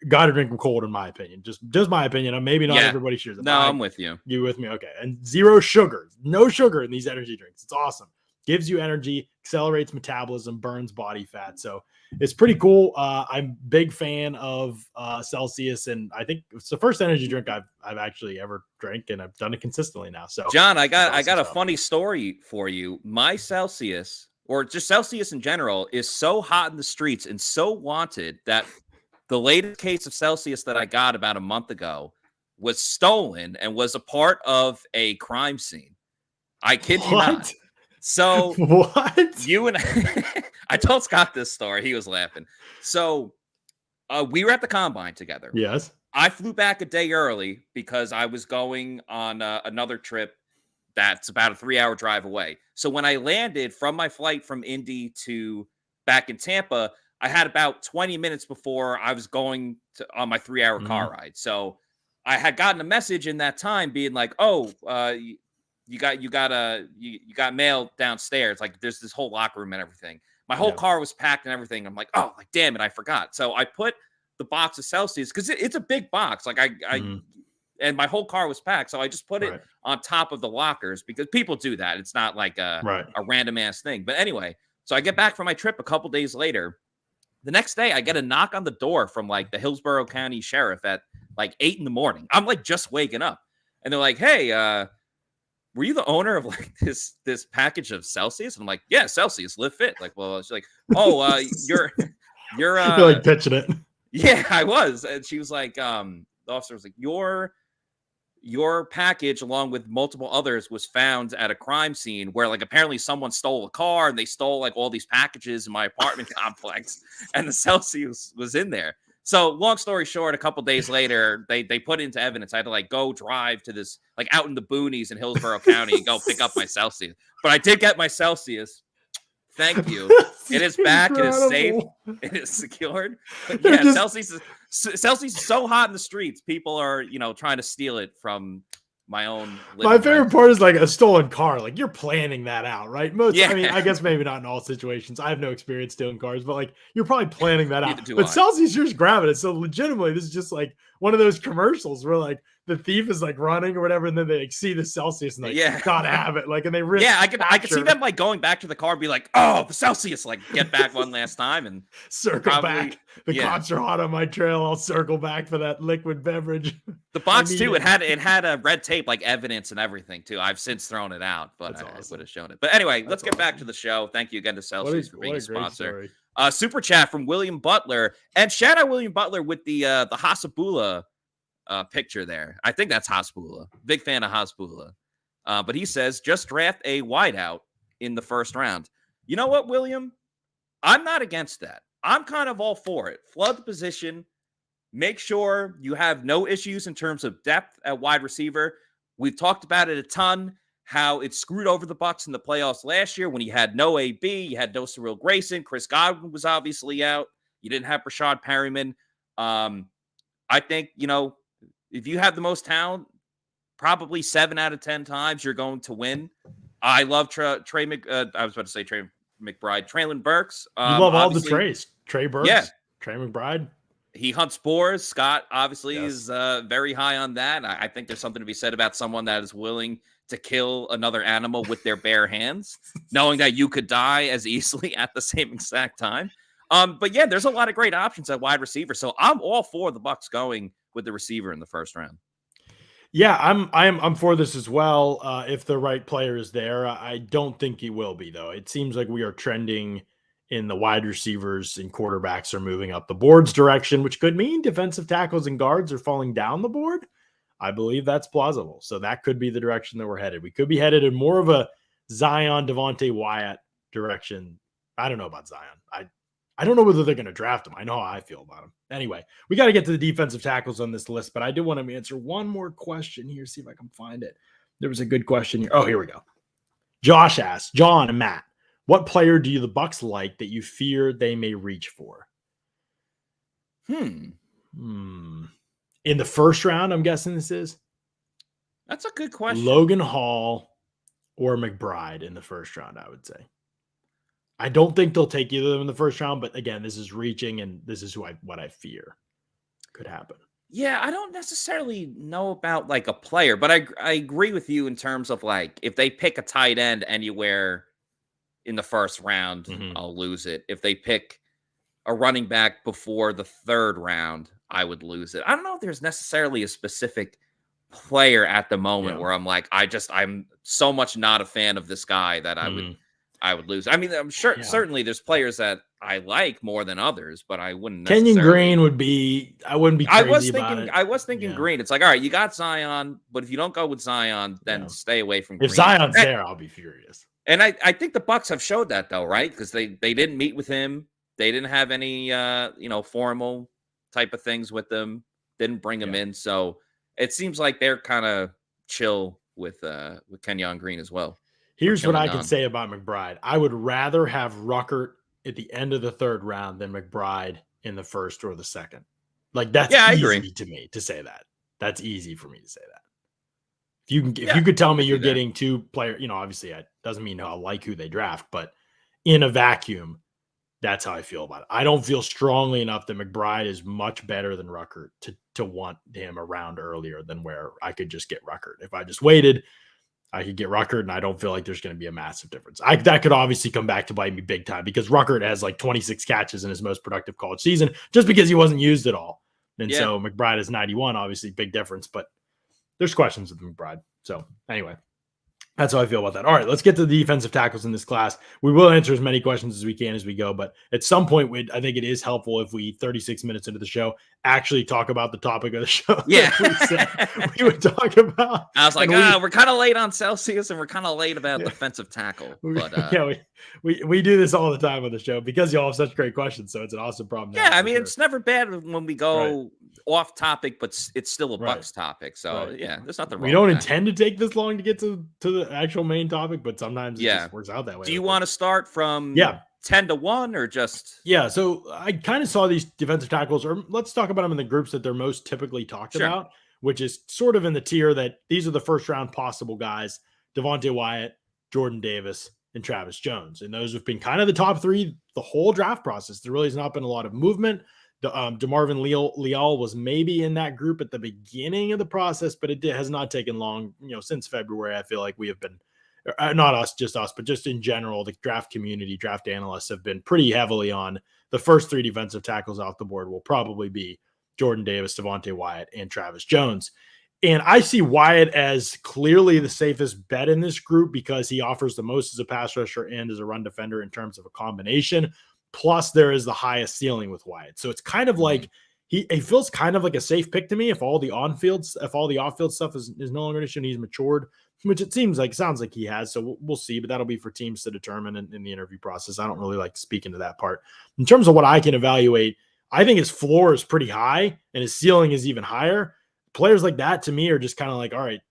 Speaker 2: got to drink them cold, in my opinion. Just my opinion. Maybe not everybody shares it.
Speaker 1: No, I'm with you.
Speaker 2: You with me? Okay. And zero sugar. No sugar in these energy drinks. It's awesome. Gives you energy, accelerates metabolism, burns body fat. So it's pretty cool. I'm a big fan of Celsius, and I think it's the first energy drink I've actually ever drank, and I've done it consistently now. So
Speaker 1: John, I got a funny story for you. My Celsius, or just Celsius in general, is so hot in the streets and so wanted that the latest case of Celsius that I got about a month ago was stolen and was a part of a crime scene. I kid you not. So
Speaker 2: what?
Speaker 1: You and I told Scott this story. He was laughing. So we were at the combine together.
Speaker 2: Yes.
Speaker 1: I flew back a day early because I was going on another trip that's about a 3-hour drive away. So when I landed from my flight from Indy to back in Tampa, I had about 20 minutes before I was going on my 3-hour car ride. So I had gotten a message in that time being like, "Oh, you got mail downstairs. Like there's this whole locker room and everything." My whole car was packed and everything. I'm like, "Oh, like damn it, I forgot." So I put the box of Celsius because it's a big box. Like and my whole car was packed, so I just put it on top of the lockers because people do that. It's not like a random ass thing. But anyway, so I get back from my trip a couple days later. The next day, I get a knock on the door from like the Hillsborough County Sheriff at like 8 a.m. I'm like just waking up, and they're like, "Hey, were you the owner of like this package of Celsius?" And I'm like, "Yeah, Celsius, live fit." Like, well, she's like, "Oh, you're
Speaker 2: like pitching it."
Speaker 1: Yeah, I was. And she was like, the officer was like, your package, along with multiple others, was found at a crime scene where like apparently someone stole a car and they stole like all these packages in my apartment complex, and the Celsius was in there. So long story short, a couple days later, they put it into evidence. I had to like go drive to this like out in the boonies in Hillsborough County and go pick up my Celsius. But I did get my Celsius. Thank you. It is back. Incredible. It is safe. It is secured. But yeah, Celsius is so hot in the streets. People are, trying to steal it from my own.
Speaker 2: My favorite part is like a stolen car. Like you're planning that out, right? I mean, I guess maybe not in all situations. I have no experience stealing cars, but like you're probably planning that out. But Celsius, you're just grabbing it. So legitimately, this is just like one of those commercials where like the thief is like running or whatever, and then they like, see the Celsius and like gotta have it. Like, and they risk.
Speaker 1: Yeah, I can see them like going back to the car and be like, "Oh, the Celsius!" Like get back one last time and
Speaker 2: circle back. The cops are hot on my trail. I'll circle back for that liquid beverage.
Speaker 1: The box too. It had a red tape like evidence and everything too. I've since thrown it out, but I would have shown it. But anyway, let's get back to the show. Thank you again to Celsius for being a sponsor. Super chat from William Butler, and shout out William Butler with the Hasabula picture there. I think that's Hasbula. Big fan of Hasbula. But he says, just draft a wideout in the first round. You know what, William? I'm not against that. I'm kind of all for it. Flood the position. Make sure you have no issues in terms of depth at wide receiver. We've talked about it a ton, how it screwed over the Bucs in the playoffs last year when you had no AB, you had no Cyril Grayson, Chris Godwin was obviously out. You didn't have Rashad Perryman. I think, if you have the most talent, probably 7 out of 10 times you're going to win. I love Trey McBride, Traylon Burks.
Speaker 2: You love all the Trays. Trey Burks, Trey McBride.
Speaker 1: He hunts boars. Scott obviously is very high on that. I think there's something to be said about someone that is willing to kill another animal with their bare hands, knowing that you could die as easily at the same exact time. But yeah, there's a lot of great options at wide receiver. So I'm all for the Bucs going with the receiver in the first round.
Speaker 2: Yeah, I'm for this as well. If the right player is there, I don't think he will be though. It seems like we are trending in the wide receivers and quarterbacks are moving up the board's direction, which could mean defensive tackles and guards are falling down the board. I believe that's plausible. So that could be the direction that we're headed. We could be headed in more of a Zion, Devontae Wyatt direction. I don't know about Zion. I don't know whether they're going to draft him. I know how I feel about him. Anyway, we got to get to the defensive tackles on this list, but I do want to answer one more question here, see if I can find it. There was a good question here. Oh, here we go. Josh asks, John and Matt, what player do the Bucs like that you fear they may reach for? In the first round, I'm guessing this is?
Speaker 1: That's a good question.
Speaker 2: Logan Hall or McBride in the first round, I would say. I don't think they'll take either of them in the first round, but again, this is reaching, and this is what I fear could happen.
Speaker 1: Yeah, I don't necessarily know about like a player, but I agree with you in terms of like if they pick a tight end anywhere in the first round, I'll lose it. If they pick a running back before the third round, I would lose it. I don't know if there's necessarily a specific player at the moment where I'm like, I'm so much not a fan of this guy that I would lose. I mean, I'm sure certainly there's players that I like more than others, but I wouldn't necessarily.
Speaker 2: Kenyon Green would be, I wouldn't be crazy about it.
Speaker 1: I was thinking Green. It's like, all right, you got Zion, but if you don't go with Zion, then stay away from Green.
Speaker 2: If Zion's there, I'll be furious.
Speaker 1: And I think the Bucs have showed that though, right? Because they didn't meet with him. They didn't have any formal type of things with them. Didn't bring him in. So it seems like they're kind of chill with Kenyon Green as well.
Speaker 2: Here's what I can say about McBride. I would rather have Ruckert at the end of the third round than McBride in the first or the second. Like that's easy to me to say that. That's easy for me to say that. If you could tell me you're getting two players, obviously it doesn't mean I'll like who they draft, but in a vacuum, that's how I feel about it. I don't feel strongly enough that McBride is much better than Ruckert to want him around earlier than where I could just get Ruckert. If I just waited, I could get Ruckert, and I don't feel like there's going to be a massive difference. That could obviously come back to bite me big time because Ruckert has like 26 catches in his most productive college season just because he wasn't used at all. And so McBride is 91, obviously big difference, but there's questions with McBride. So anyway, that's how I feel about that. All right, let's get to the defensive tackles in this class. We will answer as many questions as we can as we go, but at some point, I think it is helpful if we, 36 minutes into the show, actually talk about the topic of the show.
Speaker 1: Yeah.
Speaker 2: we would talk about.
Speaker 1: I was like, we're kind of late on Celsius and we're kind of late about defensive tackle. But
Speaker 2: we do this all the time on the show because y'all have such great questions. So it's an awesome problem.
Speaker 1: Yeah, I mean, it's never bad when we go off topic, but it's still a Bucs topic. So there's nothing wrong.
Speaker 2: We don't intend to take this long to get to the actual main topic, but sometimes it just works out that way.
Speaker 1: Do you want to start from 10 to 1 or just?
Speaker 2: Yeah, so I kind of saw these defensive tackles, or let's talk about them in the groups that they're most typically talked about, which is sort of in the tier that these are the first round possible guys: Devontae Wyatt, Jordan Davis, and Travis Jones. And those have been kind of the top three the whole draft process. There really has not been a lot of movement. DeMarvin Leal was maybe in that group at the beginning of the process, but it has not taken long. Since February, I feel like we have been, not just us, but just in general, the draft community, draft analysts have been pretty heavily on the first three defensive tackles off the board will probably be Jordan Davis, Devontae Wyatt, and Travis Jones. And I see Wyatt as clearly the safest bet in this group because he offers the most as a pass rusher and as a run defender in terms of a combination. Plus, there is the highest ceiling with Wyatt. So it's kind of like he feels kind of like a safe pick to me if all the off-field stuff is no longer an issue and he's matured, which it sounds like he has. So we'll see, but that'll be for teams to determine in the interview process. I don't really like speaking to that part. In terms of what I can evaluate, I think his floor is pretty high and his ceiling is even higher. Players like that to me are just kind of like, all right,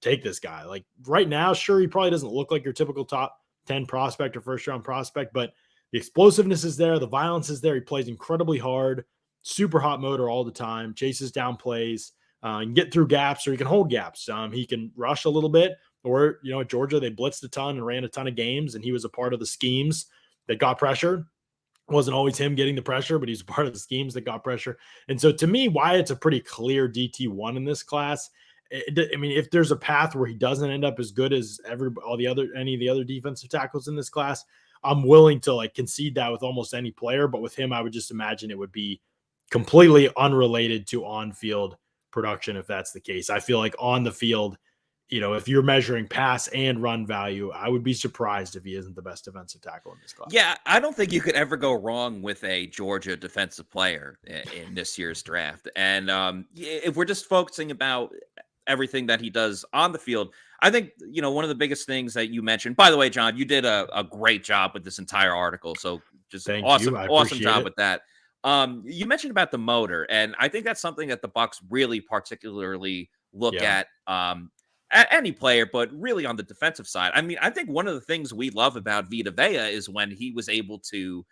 Speaker 2: take this guy. Like right now, sure, he probably doesn't look like your typical top 10 prospect or first round prospect, but the explosiveness is there. The violence is there. He plays incredibly hard, super hot motor all the time, chases down plays, and get through gaps, or he can hold gaps. He can rush a little bit, or, at Georgia, they blitzed a ton and ran a ton of games, and he was a part of the schemes that got pressure. It wasn't always him getting the pressure, but he's a part of the schemes that got pressure. And so to me, Wyatt's a pretty clear DT1 in this class. If there's a path where he doesn't end up as good as any of the other defensive tackles in this class, I'm willing to concede that with almost any player, but with him, I would just imagine it would be completely unrelated to on-field production if that's the case. I feel like on the field, if you're measuring pass and run value, I would be surprised if he isn't the best defensive tackle in this class.
Speaker 1: Yeah, I don't think you could ever go wrong with a Georgia defensive player in this year's draft. And if we're just focusing about everything that he does on the field, I think, one of the biggest things that you mentioned, by the way, Jon, you did a great job with this entire article. So just awesome job with that. You mentioned about the motor, and I think that's something that the Bucs really particularly look at any player, but really on the defensive side. I mean, I think one of the things we love about Vita Vea is when he was able to,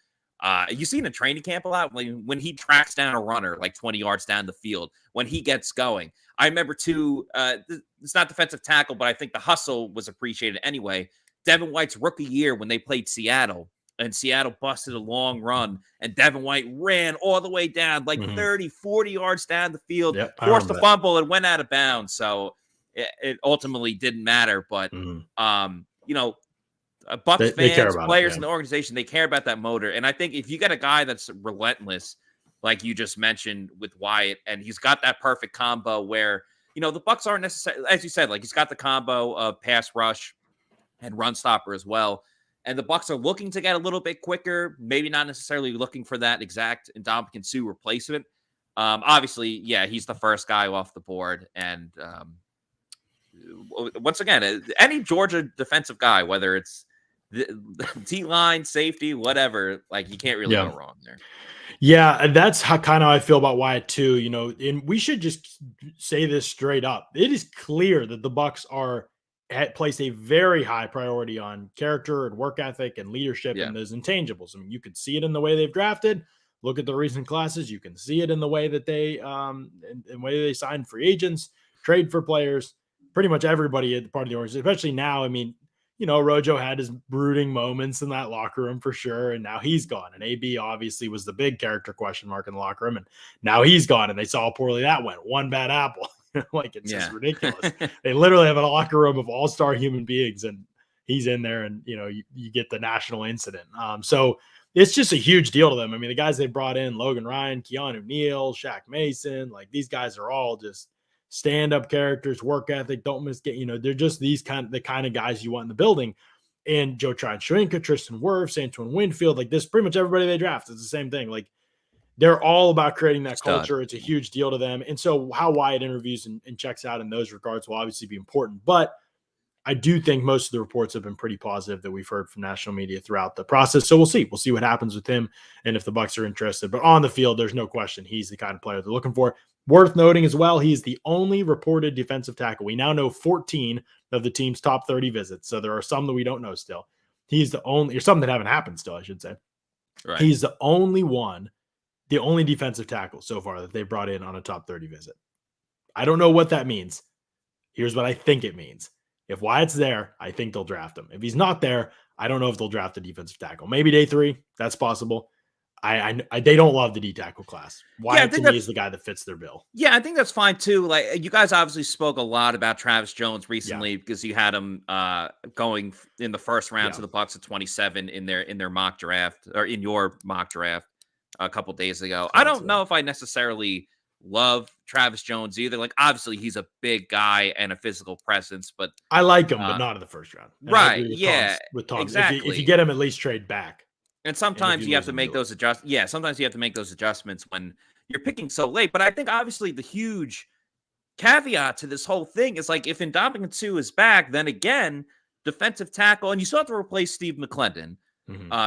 Speaker 1: you see in a training camp a lot, when he tracks down a runner like 20 yards down the field, when he gets going. I remember too, it's not defensive tackle, but I think the hustle was appreciated anyway. Devin White's rookie year when they played Seattle, and Seattle busted a long run, and Devin White ran all the way down, like 30, 40 yards down the field, forced a fumble, and went out of bounds. So it ultimately didn't matter. But, Bucs fans, players in the organization, they care about that motor. And I think if you got a guy that's relentless, like you just mentioned with Wyatt, and he's got that perfect combo where, the Bucs aren't necessarily, as you said, like he's got the combo of pass rush and run stopper as well. And the Bucs are looking to get a little bit quicker, maybe not necessarily looking for that exact Ndamukong Suh replacement. Obviously, he's the first guy off the board. And once again, any Georgia defensive guy, whether it's the D-line, safety, whatever, like you can't really go wrong there.
Speaker 2: Yeah, and that's how kind of I feel about Wyatt too. And we should just say this straight up. It is clear that the Bucs placed a very high priority on character and work ethic and leadership and those intangibles. I mean, you can see it in the way they've drafted. Look at the recent classes. You can see it in the way that they in the way they sign free agents, trade for players. Pretty much everybody at the part of the organization, especially now. I mean, Rojo had his brooding moments in that locker room for sure, and now he's gone. And AB obviously was the big character question mark in the locker room, and now he's gone. And they saw how poorly that went. One bad apple. Like it's just ridiculous. They literally have a locker room of all-star human beings, and he's in there, and you get the national incident. So it's just a huge deal to them. I mean, the guys they brought in, Logan Ryan, Keanu Neal, Shaq Mason, like these guys are all just stand-up characters, work ethic, don't miss they're just the kind of guys you want in the building. And Joe Tryon-Shoyinka, Tristan Wirfs, Antoine Winfield, like this, pretty much everybody they draft is the same thing. Like they're all about creating that culture. It's a huge deal to them. And so how Wyatt interviews and checks out in those regards will obviously be important. But I do think most of the reports have been pretty positive that we've heard from national media throughout the process. So we'll see. We'll see what happens with him and if the Bucs are interested. But on the field, there's no question he's the kind of player they're looking for. Worth noting as well, he's the only reported defensive tackle. We now know 14 of the team's top 30 visits. So there are some that we don't know still. He's the only, or some that haven't happened still, I should say. Right. He's the only defensive tackle so far that they brought in on a top 30 visit. I don't know what that means. Here's what I think it means. If Wyatt's there, I think they'll draft him. If he's not there, I don't know if they'll draft a defensive tackle. Maybe day 3. That's possible. They don't love the D tackle class. Wyatt to me is the guy that fits their bill.
Speaker 1: Yeah, I think that's fine too. Like you guys obviously spoke a lot about Travis Jones recently because you had him going in the first round to the Bucs at 27 in their mock draft, or in your mock draft a couple days ago. I don't know if I necessarily love Travis Jones either. Like obviously he's a big guy and a physical presence, but
Speaker 2: I like him, but not in the first round. And
Speaker 1: right?
Speaker 2: With Tom,
Speaker 1: exactly.
Speaker 2: If you get him, at least trade back.
Speaker 1: And sometimes you have to make those adjustments. Yeah, sometimes you have to make those adjustments when you're picking so late. But I think obviously the huge caveat to this whole thing is like if Ndamukong Suh is back, then again, defensive tackle, and you still have to replace Steve McClendon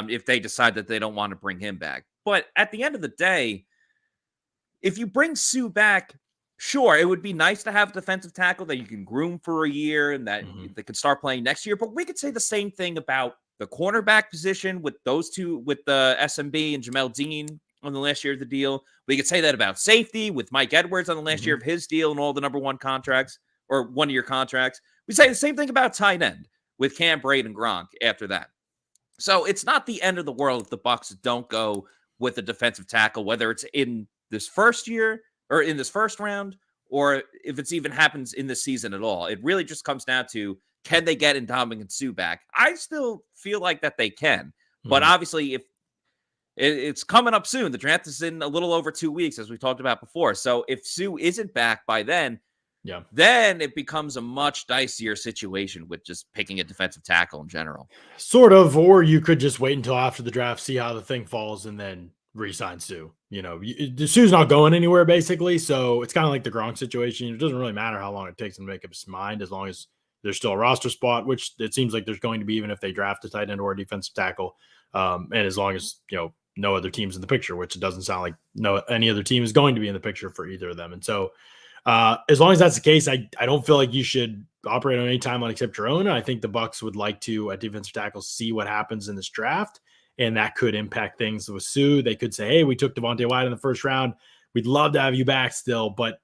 Speaker 1: if they decide that they don't want to bring him back. But at the end of the day, if you bring Suh back, sure, it would be nice to have a defensive tackle that you can groom for a year and that they could start playing next year. But we could say the same thing about the cornerback position with those two, with the SMB and Jamel Dean on the last year of the deal. We could say that about safety with Mike Edwards on the last year of his deal and all the number one contracts or 1-year contracts. We say the same thing about tight end with Cam Brate and Gronk after that. So it's not the end of the world if the Bucs don't go with a defensive tackle, whether it's in this first year or in this first round, or if it's even happens in this season at all. It really just comes down to, can they get Ndamukong Suh back? I still feel like that they can, but obviously It's coming up soon. The draft is in a little over 2 weeks, as we talked about before. So if Suh isn't back by then, then it becomes a much dicier situation with just picking a defensive tackle in general.
Speaker 2: Sort of, or you could just wait until after the draft, see how the thing falls, and then re-sign Suh. Suh's not going anywhere basically, so it's kind of like the Gronk situation. It doesn't really matter how long it takes him to make up his mind, as long as there's still a roster spot, which it seems like there's going to be, even if they draft a tight end or a defensive tackle, and as long as no other teams in the picture, which it doesn't sound like any other team is going to be in the picture for either of them. And so as long as that's the case, I don't feel like you should operate on any timeline except your own. I think the Bucs would like to, at defensive tackle, see what happens in this draft, and that could impact things with Suh. They could say, hey, we took Devontae White in the first round. We'd love to have you back still, but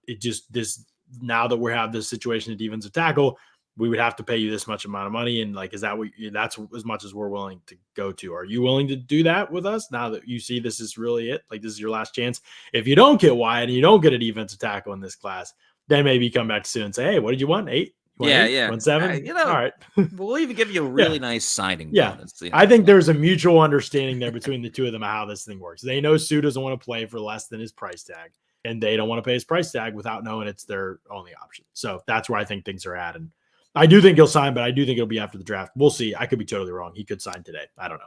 Speaker 2: now that we have this situation at defensive tackle, we would have to pay you this much amount of money. And like, that's as much as we're willing to go to. Are you willing to do that with us now that you see this is really it? Like, this is your last chance. If you don't get Wyatt and you don't get a defensive tackle in this class, then maybe you come back to Suh and say, hey, what did you want? 8?
Speaker 1: Yeah.
Speaker 2: 1-7? All right.
Speaker 1: We'll even give you a really nice signing bonus.
Speaker 2: I think there's a mutual understanding there between the two of them how this thing works. They know Suh doesn't want to play for less than his price tag, and they don't want to pay his price tag without knowing it's their only option. So that's where I think things are at. And I do think he'll sign, but I do think it'll be after the draft. We'll see. I could be totally wrong. He could sign today. I don't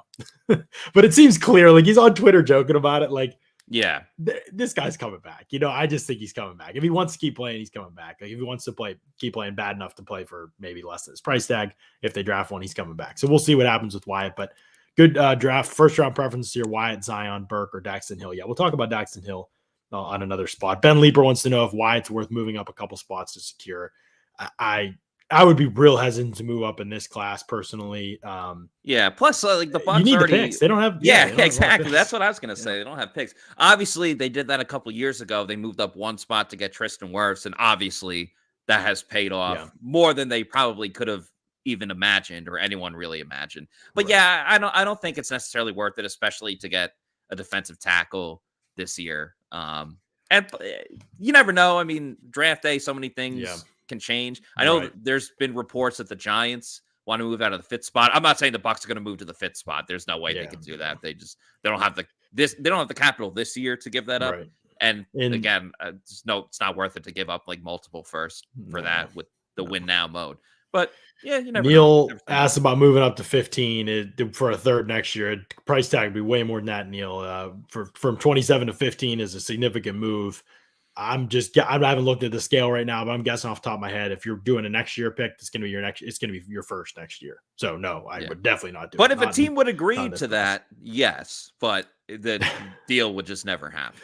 Speaker 2: know. But it seems clear. Like, he's on Twitter joking about it. Like, this guy's coming back. I just think he's coming back. If he wants to keep playing, he's coming back. Like, if he wants to keep playing bad enough to play for maybe less than his price tag, if they draft one, he's coming back. So we'll see what happens with Wyatt. But good draft. First round preference here: Wyatt, Zion, Burke, or Daxton Hill. Yeah, we'll talk about Daxton Hill on another spot. Ben Leeper wants to know if Wyatt's worth moving up a couple spots to secure. I would be real hesitant to move up in this class personally.
Speaker 1: Plus, like, the Bucs
Speaker 2: you need
Speaker 1: already,
Speaker 2: the picks. They don't have.
Speaker 1: Exactly. That's what I was going to say. They don't have picks. Obviously, they did that a couple years ago. They moved up one spot to get Tristan Wirfs, and obviously that has paid off more than they probably could have even imagined, or anyone really imagined. But I don't think it's necessarily worth it, especially to get a defensive tackle this year. And you never know. I mean, draft day, so many things can change. I know there's been reports that the Giants want to move out of the 5th spot. I'm not saying the Bucs are going to move to the 5th spot. There's no way they can do that. They don't have the capital this year to give that up. And again, it's not worth it to give up like multiple first for that with the win now mode. But you never
Speaker 2: Neil asked about moving up to 15 for a third next year. Price tag would be way more than that, Neil. From 27 to 15 is a significant move. I haven't looked at the scale right now, but I'm guessing off the top of my head, if you're doing a next year pick, it's going to be your first next year. So no, I would definitely not do it.
Speaker 1: But if a team would agree to that, yes, but the deal would just never happen.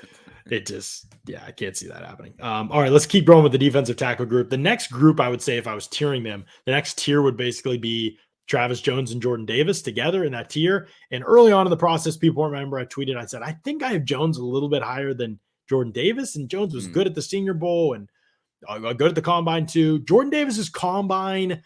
Speaker 2: I can't see that happening. All right, let's keep going with the defensive tackle group. The next group, I would say, if I was tiering them, the next tier would basically be Travis Jones and Jordan Davis together in that tier. And early on in the process, people remember I tweeted, I said, I think I have Jones a little bit higher than Jordan Davis, and Jones was good at the Senior Bowl and good at the Combine too. Jordan Davis's Combine,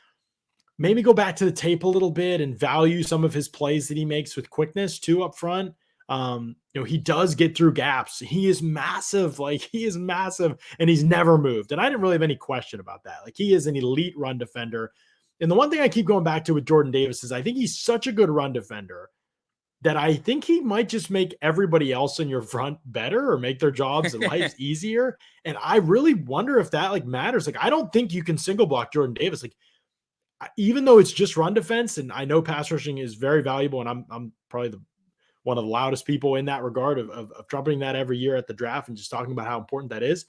Speaker 2: maybe go back to the tape a little bit and value some of his plays that he makes with quickness too up front. He does get through gaps. He is massive. And he's never moved. And I didn't really have any question about that. Like, he is an elite run defender. And the one thing I keep going back to with Jordan Davis is I think he's such a good run defender that I think he might just make everybody else in your front better or make their jobs and lives easier. And I really wonder if that matters. Like, I don't think you can single block Jordan Davis. Like, even though it's just run defense, and I know pass rushing is very valuable, and I'm probably one of the loudest people in that regard of trumpeting that every year at the draft and just talking about how important that is.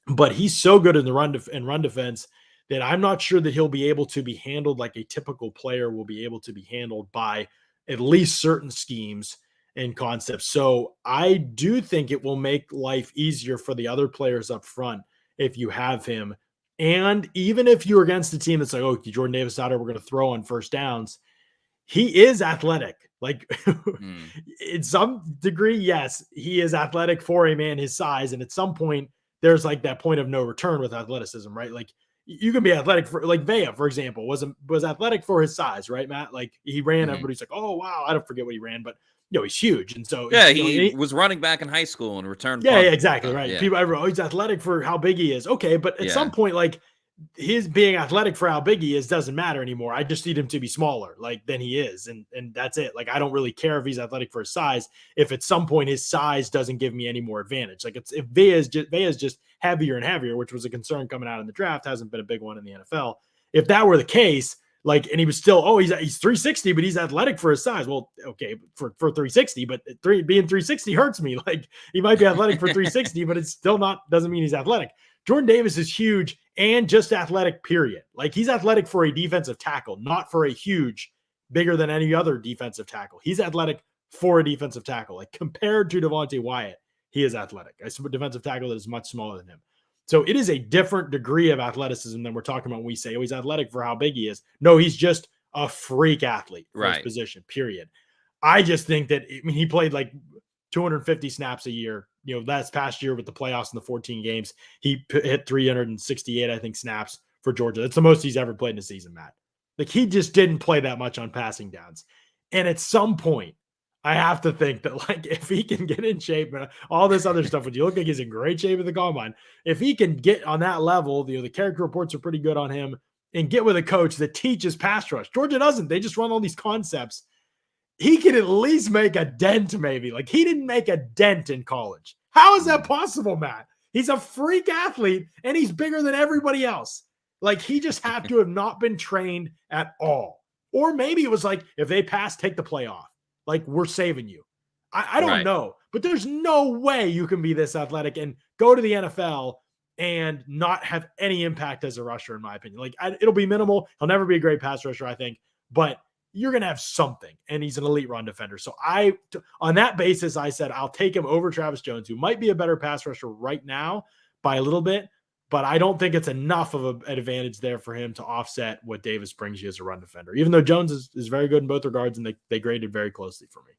Speaker 2: But he's so good in the run defense that I'm not sure that he'll be able to be handled like a typical player will be able to be handled by at least certain schemes and concepts. So I do think it will make life easier for the other players up front if you have him. And even if you're against a team that's like, oh, Jordan Davis out here, we're going to throw on first downs. He is athletic. Like, in some degree, yes, he is athletic for a man his size. And at some point, there's like that point of no return with athleticism, right? Like, you can be athletic for, like, Vea, for example, was athletic for his size, right, Matt? Like, he ran, everybody's like, oh, wow, I don't forget what he ran, but he's huge. And so
Speaker 1: he was running back in high school and returned.
Speaker 2: Yeah, exactly, right. Yeah. People, he's athletic for how big he is. Okay, but at some point, like, his being athletic for how big he is doesn't matter anymore. I just need him to be smaller than he is. And that's it. Like, I don't really care if he's athletic for his size. If at some point his size doesn't give me any more advantage, like if Vea's just heavier and heavier, which was a concern coming out in the draft, hasn't been a big one in the NFL. If that were the case, like, and he was still, he's 360, but he's athletic for his size. Well, okay, for 360, but being 360 hurts me. Like, he might be athletic for 360, but it's still doesn't mean he's athletic. Jordan Davis is huge and just athletic, period. Like, he's athletic for a defensive tackle, not for a huge, bigger than any other defensive tackle. He's athletic for a defensive tackle. Like, compared to Devontae Wyatt, he is athletic. I see a defensive tackle that is much smaller than him. So it is a different degree of athleticism than we're talking about when we say, he's athletic for how big he is. No, he's just a freak athlete for his position, period. I just think that, he played like 250 snaps a year. That's past year with the playoffs and the 14 games. He hit 368, I think, snaps for Georgia. That's the most he's ever played in a season, Matt. Like, he just didn't play that much on passing downs. And at some point, I have to think that, like, if he can get in shape and all this other stuff, when you look like he's in great shape at the combine, if he can get on that level, the character reports are pretty good on him, and get with a coach that teaches pass rush. Georgia doesn't. They just run all these concepts. He can at least make a dent, maybe. Like, he didn't make a dent in college. How is that possible, Matt? He's a freak athlete, and he's bigger than everybody else. Like, he just had to have not been trained at all. Or maybe it was like, if they pass, take the play off. Like, we're saving you. I don't know. But there's no way you can be this athletic and go to the NFL and not have any impact as a rusher, in my opinion. Like, it'll be minimal. He'll never be a great pass rusher, I think. But you're going to have something, and he's an elite run defender. So on that basis, I said I'll take him over Travis Jones, who might be a better pass rusher right now by a little bit, but I don't think it's enough of an advantage there for him to offset what Davis brings you as a run defender, even though Jones is very good in both regards, and they graded very closely for me.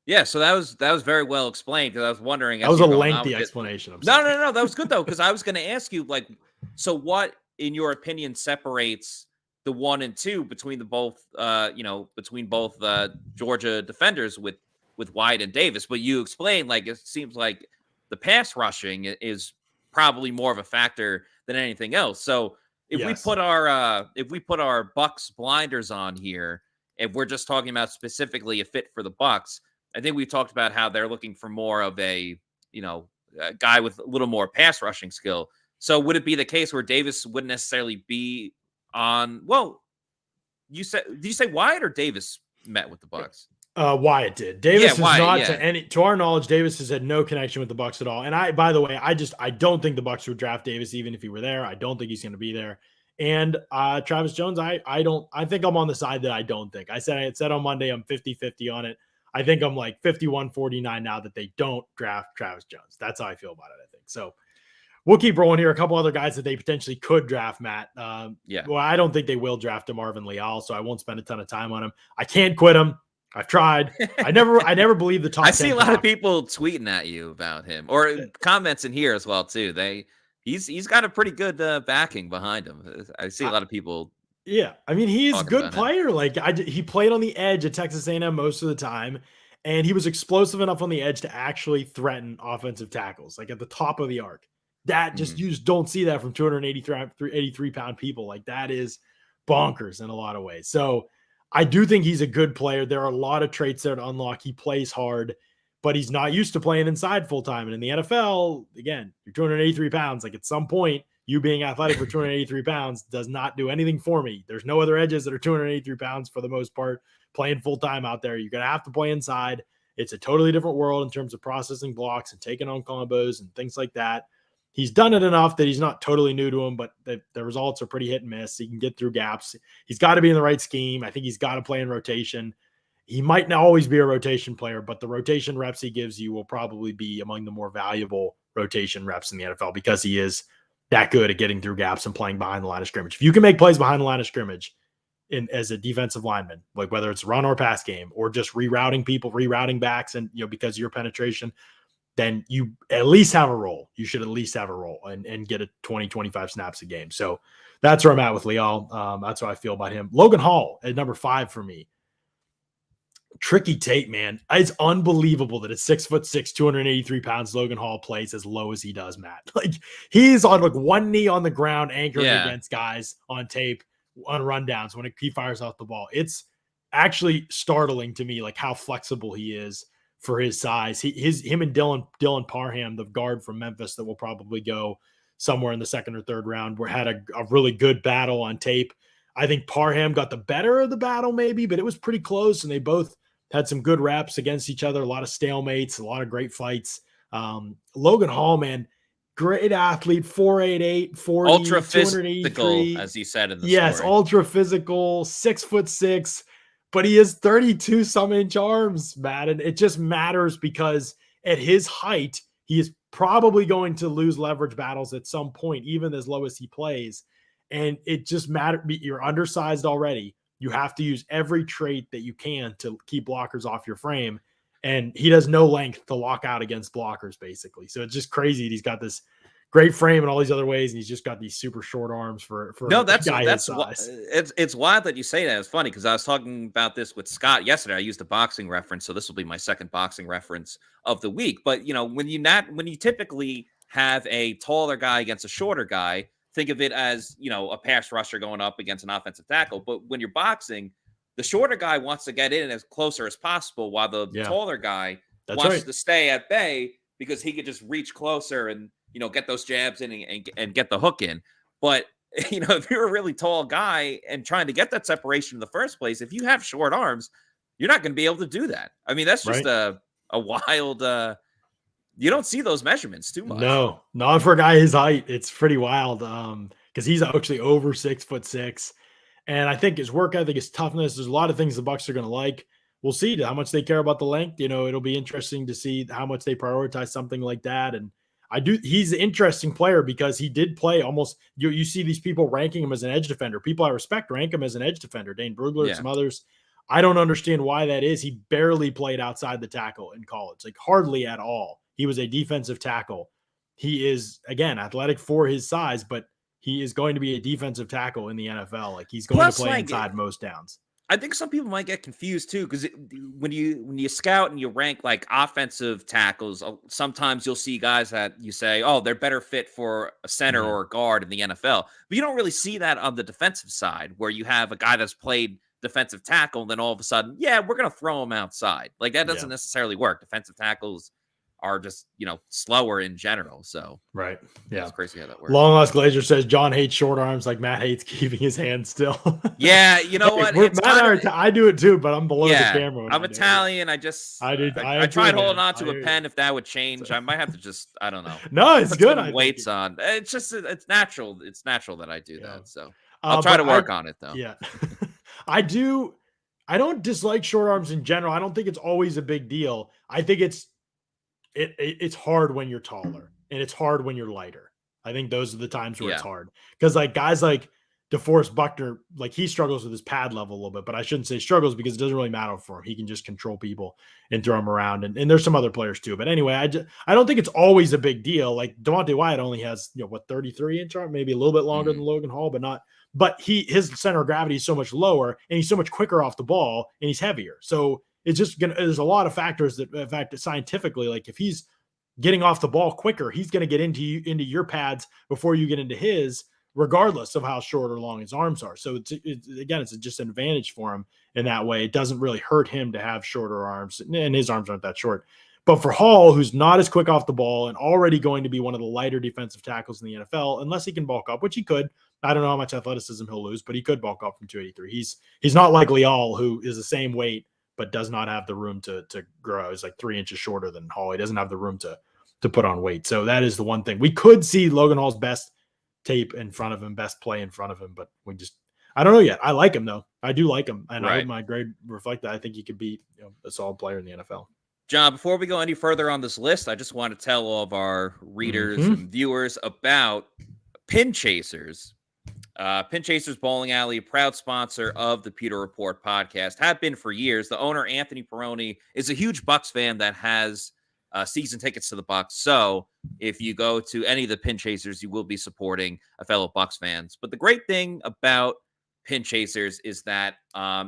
Speaker 1: Yeah, so that was very well explained, because I was wondering.
Speaker 2: That was a lengthy explanation.
Speaker 1: No. That was good, though, because I was going to ask you, like, so what, in your opinion, separates the 1 and 2 between both Georgia defenders with Wyatt and Davis? But you explained, like, it seems like the pass rushing is probably more of a factor than anything else. So if we put our Bucs blinders on here, if we're just talking about specifically a fit for the Bucs, I think we've talked about how they're looking for more of a guy with a little more pass rushing skill. So would it be the case where Davis wouldn't necessarily be on? Well, did you say Wyatt or Davis met with the Bucs?
Speaker 2: Wyatt did. Davis is not to our knowledge. Davis has had no connection with the Bucs at all. And by the way, I don't think the Bucs would draft Davis even if he were there. I don't think he's going to be there. And Travis Jones, I think I'm on the side that I don't think. I said on Monday I'm 50-50 on it. I think I'm like 51-49 now that they don't draft Travis Jones. That's how I feel about it, I think. So we'll keep rolling here. A couple other guys that they potentially could draft, Matt. Well, I don't think they will draft DeMarvin Leal, so I won't spend a ton of time on him. I can't quit him. I've tried. I never believe the top 10.
Speaker 1: I see a lot of people tweeting at you about him, or comments in here as well too. He's got a pretty good backing behind him. I see a lot of people.
Speaker 2: Yeah, I mean, he is a good player. Like, he played on the edge at Texas A&M most of the time, and he was explosive enough on the edge to actually threaten offensive tackles, like at the top of the arc. That just you just don't see that from 283-pound people. Like, that is bonkers in a lot of ways. So I do think he's a good player. There are a lot of traits there to unlock. He plays hard, but he's not used to playing inside full time. And in the NFL, again, you're 283 pounds. Like, at some point, you being athletic for 283 pounds does not do anything for me. There's no other edges that are 283 pounds for the most part playing full time out there. You're going to have to play inside. It's a totally different world in terms of processing blocks and taking on combos and things like that. He's done it enough that he's not totally new to him, but the results are pretty hit and miss. He can get through gaps. He's got to be in the right scheme. I think he's got to play in rotation. He might not always be a rotation player, but the rotation reps he gives you will probably be among the more valuable rotation reps in the NFL because he is that good at getting through gaps and playing behind the line of scrimmage. If you can make plays behind the line of scrimmage as a defensive lineman, like whether it's run or pass game or just rerouting people, rerouting backs, and because of your penetration, then you at least have a role. You should at least have a role and get a 20, 25 snaps a game. So that's where I'm at with Leal. That's how I feel about him. Logan Hall at number 5 for me. tricky tape, man. It's unbelievable that at 6'6", 283 pounds, Logan Hall plays as low as he does, Matt. Like, he's on like one knee on the ground, anchoring against guys on tape on rundowns when he fires off the ball. It's actually startling to me, like how flexible he is for his size. Him and Dylan Parham, the guard from Memphis that will probably go somewhere in the second or third round, had a really good battle on tape. I think Parham got the better of the battle maybe, but it was pretty close, and they both had some good reps against each other, a lot of stalemates, a lot of great fights. Logan Hall, man, great athlete, 4'8", 40,
Speaker 1: ultra physical, as he said in the story.
Speaker 2: Yes, ultra physical, 6'6", but he has 32 some inch arms, Matt. And it just matters because at his height, he is probably going to lose leverage battles at some point, even as low as he plays. And it just matters. You're undersized already. You have to use every trait that you can to keep blockers off your frame. And he has no length to lock out against blockers, basically. So it's just crazy. He's got this great frame in all these other ways, and he's just got these super short arms for
Speaker 1: no,
Speaker 2: a guy his size.
Speaker 1: It's wild that you say that. It's funny because I was talking about this with Scott yesterday. I used a boxing reference, so this will be my second boxing reference of the week. But when you typically have a taller guy against a shorter guy, think of it as a pass rusher going up against an offensive tackle. But when you're boxing, the shorter guy wants to get in as closer as possible, while the taller guy wants to stay at bay because he could just reach closer and get those jabs in and get the hook in. But, if you're a really tall guy and trying to get that separation in the first place, if you have short arms, you're not going to be able to do that. I mean, that's just a wild, you don't see those measurements too much.
Speaker 2: No, not for a guy his height. It's pretty wild. Because he's actually over 6'6". And I think his work ethic, his toughness, there's a lot of things the Bucs are going to like. We'll see how much they care about the length. It'll be interesting to see how much they prioritize something like that. And he's an interesting player because he did play almost, you see these people ranking him as an edge defender. People I respect rank him as an edge defender. Dane Brugler and some others. I don't understand why that is. He barely played outside the tackle in college, like hardly at all. He was a defensive tackle. He is, again, athletic for his size, but he is going to be a defensive tackle in the NFL. Like, he's going to play inside most downs.
Speaker 1: I think some people might get confused too, because when you scout and you rank like offensive tackles, sometimes you'll see guys that you say, oh, they're better fit for a center or a guard in the NFL. But you don't really see that on the defensive side, where you have a guy that's played defensive tackle, and then all of a sudden, we're going to throw him outside. Like, that doesn't necessarily work. Defensive tackles are just, slower in general. So,
Speaker 2: right. Yeah.
Speaker 1: It's crazy how that works.
Speaker 2: Long Lost Glazer says John hates short arms like Matt hates keeping his hands still.
Speaker 1: Yeah. You know what?
Speaker 2: I do it too, but I'm below the camera.
Speaker 1: I'm Italian. I tried holding on to a pen if that would change. I might have to just, I don't know.
Speaker 2: No, it's good.
Speaker 1: Weights on. It's just, it's natural. It's natural that I do that. So I'll try to work on it though.
Speaker 2: Yeah. I don't dislike short arms in general. I don't think it's always a big deal. I think it's hard when you're taller and it's hard when you're lighter. I think those are the times where it's hard, because like guys like DeForest Buckner, like he struggles with his pad level a little bit, but I shouldn't say struggles because it doesn't really matter for him. He can just control people and throw them around. And there's some other players too. But anyway, I don't think it's always a big deal. Like Devontae Wyatt only has, 33-inch arm, maybe a little bit longer than Logan Hall, but his center of gravity is so much lower and he's so much quicker off the ball and he's heavier. So it's just there's a lot of factors that, in fact, scientifically, like if he's getting off the ball quicker, he's going to get into your pads before you get into his, regardless of how short or long his arms are. So it's just an advantage for him in that way. It doesn't really hurt him to have shorter arms, and his arms aren't that short. But for Hall, who's not as quick off the ball and already going to be one of the lighter defensive tackles in the NFL, unless he can bulk up, which he could. I don't know how much athleticism he'll lose, but he could bulk up from 283. He's not like Leal, who is the same weight but does not have the room to grow. He's like 3 inches shorter than Hall. He doesn't have the room to put on weight. So that is the one thing. We could see Logan Hall's best tape in front of him, best play in front of him, but I don't know yet. I like him though. I do like him. And I hope my grade reflect that. I think he could be a solid player in the NFL.
Speaker 1: John, before we go any further on this list, I just want to tell all of our readers and viewers about Pin Chasers. Pin Chasers Bowling Alley, proud sponsor of the Pewter Report podcast, have been for years. The owner, Anthony Perrone, is a huge Bucs fan that has season tickets to the Bucs. So if you go to any of the Pin Chasers, you will be supporting a fellow Bucs fans. But the great thing about Pin Chasers is that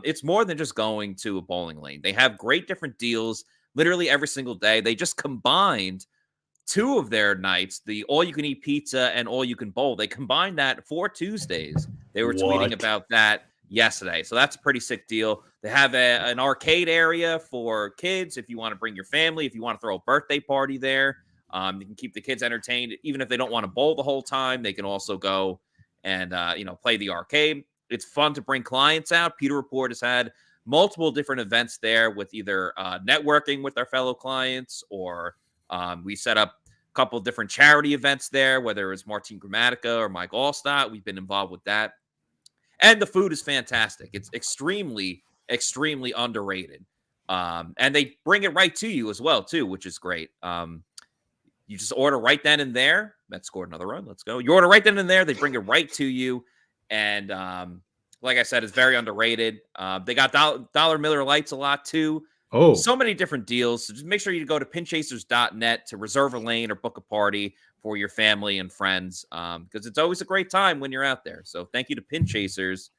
Speaker 1: it's more than just going to a bowling lane. They have great different deals literally every single day. They just combined two of their nights, the all-you-can-eat pizza and all-you-can-bowl. They combined that for Tuesdays. They were tweeting about that yesterday. So that's a pretty sick deal. They have an arcade area for kids if you want to bring your family, if you want to throw a birthday party there. You can keep the kids entertained. Even if they don't want to bowl the whole time, they can also go and play the arcade. It's fun to bring clients out. Pewter Report has had multiple different events there with either networking with our fellow clients, or we set up a couple of different charity events there, whether it's Martin Gramatica or Mike Allstott. We've been involved with that. And the food is fantastic. It's extremely, extremely underrated. And they bring it right to you as well, too, which is great. You just order right then and there. Mets scored another run. Let's go. You order right then and there. They bring it right to you. And like I said, it's very underrated. They got Dollar Miller Lights a lot, too. Oh, so many different deals. So just make sure you go to pinchasers.net to reserve a lane or book a party for your family and friends, because it's always a great time when you're out there. So thank you to Pin Chasers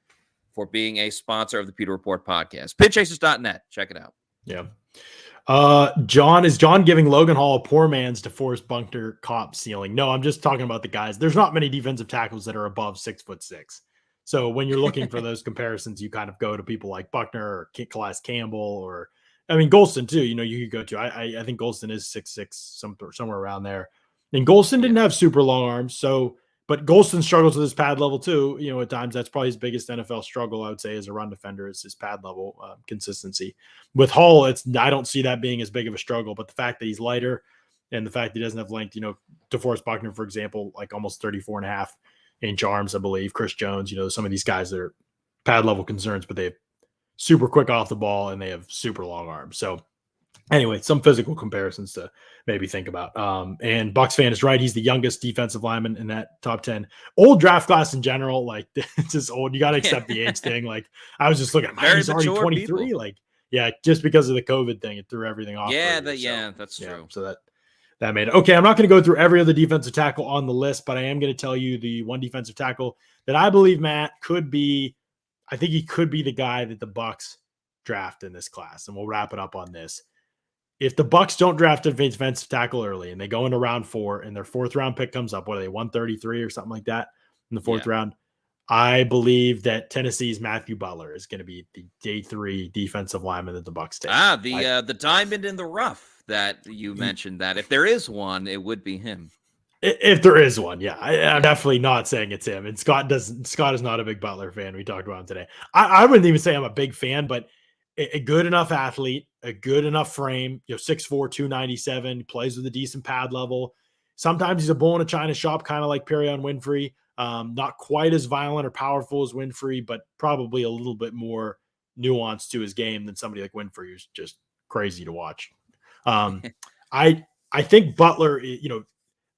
Speaker 1: for being a sponsor of the Pewter Report podcast. Pinchasers.net. Check it out.
Speaker 2: Yeah. Is John giving Logan Hall a poor man's DeForest Buckner cop ceiling? No, I'm just talking about the guys. There's not many defensive tackles that are above 6'6". So when you're looking for those comparisons, you kind of go to people like Buckner or Calais Campbell, or Golston too. You could go to. I think Golston is 6'6", somewhere around there. And Golston didn't have super long arms, but Golston struggles with his pad level too. At times that's probably his biggest NFL struggle, I would say, as a run defender, is his pad level consistency. With Hall, I don't see that being as big of a struggle, but the fact that he's lighter and the fact that he doesn't have length, DeForest Buckner, for example, like almost 34.5-inch arms, I believe. Chris Jones, some of these guys that are pad level concerns, but they have super quick off the ball and they have super long arms. So anyway, some physical comparisons to maybe think about. And Bucs fan is right. He's the youngest defensive lineman in that top 10. Old draft class in general, like, it's just old. You got to accept the age thing. Like, I was just looking at he's already 23. People. Like, yeah, just because of the COVID thing, it threw everything off.
Speaker 1: Yeah, that's true.
Speaker 2: So that made it. Okay, I'm not going to go through every other defensive tackle on the list, but I am going to tell you the one defensive tackle that I believe, Matt, I think he could be the guy that the Bucs draft in this class. And we'll wrap it up on this. If the Bucs don't draft a defensive tackle early and they go into round 4 and their 4th round pick comes up, what are they, 133 or something like that in the 4th round? I believe that Tennessee's Matthew Butler is going to be the day 3 defensive lineman that the Bucs take.
Speaker 1: The diamond in the rough that you mentioned, that if there is one, it would be him.
Speaker 2: If there is one, yeah. I'm definitely not saying it's him. And Scott is not a big Butler fan. We talked about him today. I wouldn't even say I'm a big fan, but a good enough athlete, a good enough frame, 6'4", 297, plays with a decent pad level. Sometimes he's a bull in a china shop, kind of like Perrion Winfrey. Not quite as violent or powerful as Winfrey, but probably a little bit more nuance to his game than somebody like Winfrey, who's just crazy to watch. I think Butler,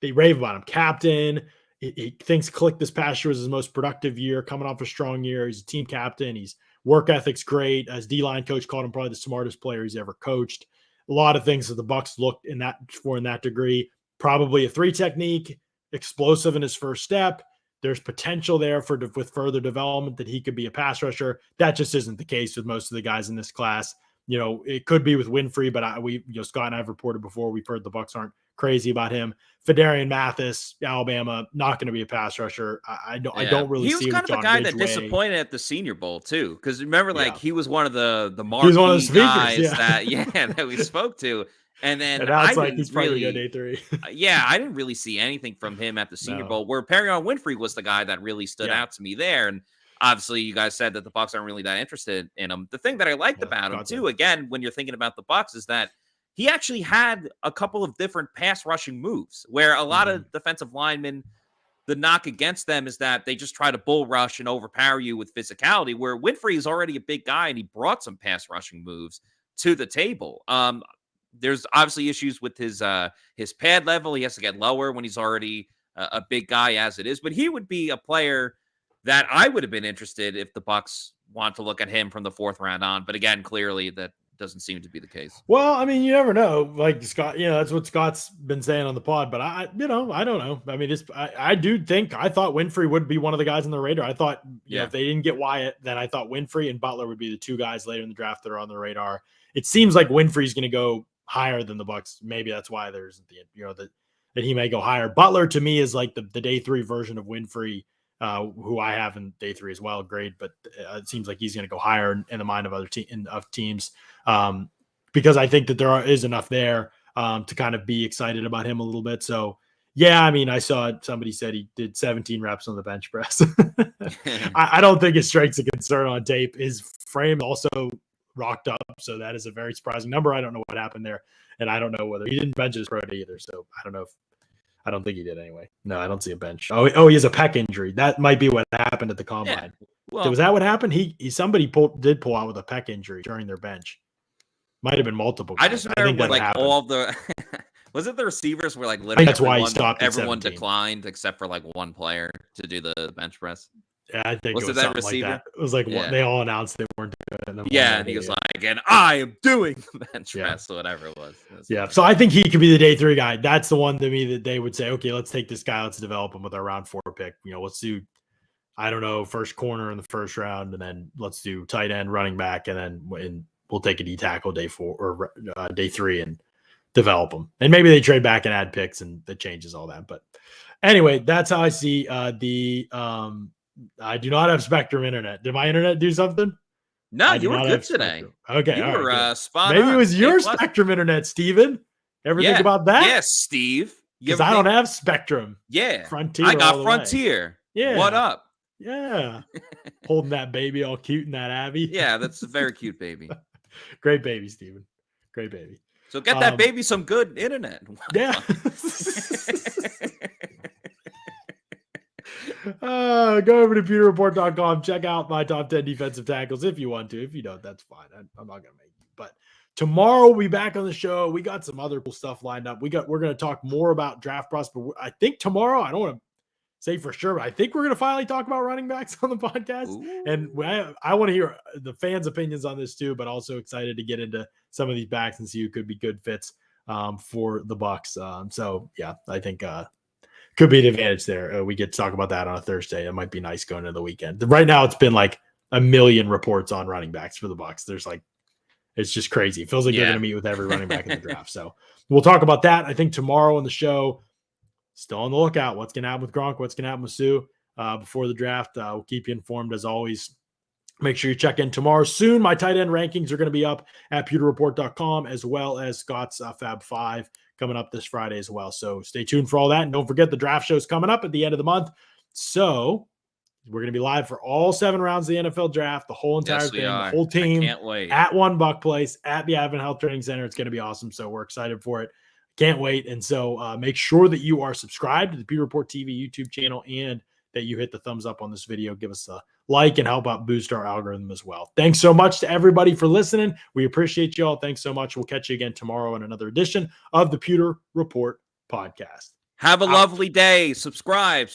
Speaker 2: they rave about him. Captain. He thinks Click this past year was his most productive year, coming off a strong year. He's a team captain. He's work ethic's great. As D-line coach called him probably the smartest player he's ever coached. A lot of things that the Bucs looked in that degree. Probably a 3 technique, explosive in his first step. There's potential there with further development that he could be a pass rusher. That just isn't the case with most of the guys in this class. It could be with Winfrey, but Scott and I have reported before, we've heard the Bucs aren't crazy about him. Fedarian Mathis, Alabama, not going to be a pass rusher. I don't really see.
Speaker 1: He was kind of the guy that disappointed at the Senior Bowl too, because remember, he was one of the marquee guys that we spoke to, and then
Speaker 2: he's probably going day 3.
Speaker 1: I didn't really see anything from him at the Senior Bowl. Where Perrion Winfrey was the guy that really stood out to me there, and obviously you guys said that the Bucs aren't really that interested in him. The thing that I liked about him too, again, when you're thinking about the Bucs, is that he actually had a couple of different pass rushing moves where a lot of defensive linemen, the knock against them is that they just try to bull rush and overpower you with physicality, where Winfrey is already a big guy and he brought some pass rushing moves to the table. There's obviously issues with his pad level. He has to get lower when he's already a big guy as it is, but he would be a player that I would have been interested if the Bucs want to look at him from the 4th round on. But again, clearly that doesn't seem to be the case.
Speaker 2: Well, I mean, you never know. Like Scott, that's what Scott's been saying on the pod. But I don't know. I mean, I thought Winfrey would be one of the guys on the radar. I thought, if they didn't get Wyatt, then I thought Winfrey and Butler would be the two guys later in the draft that are on the radar. It seems like Winfrey's going to go higher than the Bucs. Maybe that's why there's that he may go higher. Butler to me is like the day 3 version of Winfrey, who I have in day 3 as well, grade, but it seems like he's going to go higher in the mind of other teams, because I think that there is enough there to kind of be excited about him a little bit. So, yeah, I mean, I saw somebody said he did 17 reps on the bench press. I don't think his strength's a concern on tape. His frame also rocked up, so that is a very surprising number. I don't know what happened there, and I don't know whether he didn't bench his pro day either. So I don't know. I don't think he did anyway. No, I don't see a bench. Oh, he has a pec injury. That might be what happened at the combine. Yeah. Well, was that what happened? Somebody did pull out with a pec injury during their bench. Might have been multiple guys.
Speaker 1: I just remember when all the was it the receivers were literally
Speaker 2: that's why he stopped.
Speaker 1: Everyone declined except for one player to do the bench press.
Speaker 2: Yeah, I think was it that receiver? Like that. It was they all announced they weren't doing it.
Speaker 1: And he was and I am doing the bench press, or whatever it was.
Speaker 2: So I think he could be the day 3 guy. That's the one to me that they would say, okay, let's take this guy, let's develop him with our round 4 pick. Let's do, I don't know, first corner in the first round, and then let's do tight end, running back, and then we'll take a D tackle day 4 or day 3 and develop them. And maybe they trade back and add picks, and that changes all that. But anyway, that's how I see I do not have Spectrum internet. Did my internet do something?
Speaker 1: No, you were good today.
Speaker 2: Okay,
Speaker 1: you were spot
Speaker 2: Maybe
Speaker 1: on.
Speaker 2: It was your Spectrum internet, Steven. Ever think about that?
Speaker 1: Yes, Steve.
Speaker 2: Because I don't have Spectrum.
Speaker 1: Yeah,
Speaker 2: Frontier.
Speaker 1: I got Frontier.
Speaker 2: Yeah.
Speaker 1: What up?
Speaker 2: Yeah. Holding that baby all cute in that Abby.
Speaker 1: Yeah, that's a very cute baby.
Speaker 2: Great baby, Steven. Great baby.
Speaker 1: So get that baby some good internet.
Speaker 2: Yeah. Go over to pewterreport.com. Check out my top 10 defensive tackles if you want to. If you don't, that's fine. I'm not going to make you. But tomorrow we'll be back on the show. We got some other cool stuff lined up. We're going to talk more about draft prospects. I think tomorrow, I don't want to say for sure, but I think we're going to finally talk about running backs on the podcast. Ooh. And I want to hear the fans' opinions on this too, but also excited to get into some of these backs and see who could be good fits for the Bucs. So yeah, I think could be an advantage there. We get to talk about that on a Thursday. It might be nice going into the weekend. Right now, it's been like a million reports on running backs for the Bucs. There's it's just crazy. It feels like they're going to meet with every running back in the draft. So we'll talk about that. I think tomorrow on the show. Still on the lookout. What's going to happen with Gronk? What's going to happen with Suh before the draft? We'll keep you informed as always. Make sure you check in tomorrow. Soon, my tight end rankings are going to be up at pewterreport.com, as well as Scott's Fab 5 coming up this Friday as well. So stay tuned for all that. And don't forget the draft show's coming up at the end of the month. So we're going to be live for all 7 rounds of the NFL draft, the whole entire thing, the whole team.
Speaker 1: I can't wait.
Speaker 2: At One Buck Place at the Advent Health Training Center. It's going to be awesome. So we're excited for it. Can't wait. And so make sure that you are subscribed to the Pewter Report TV YouTube channel and that you hit the thumbs up on this video. Give us a like and help out boost our algorithm as well. Thanks so much to everybody for listening. We appreciate you all. Thanks so much. We'll catch you again tomorrow in another edition of the Pewter Report podcast.
Speaker 1: Have a lovely day. Subscribe.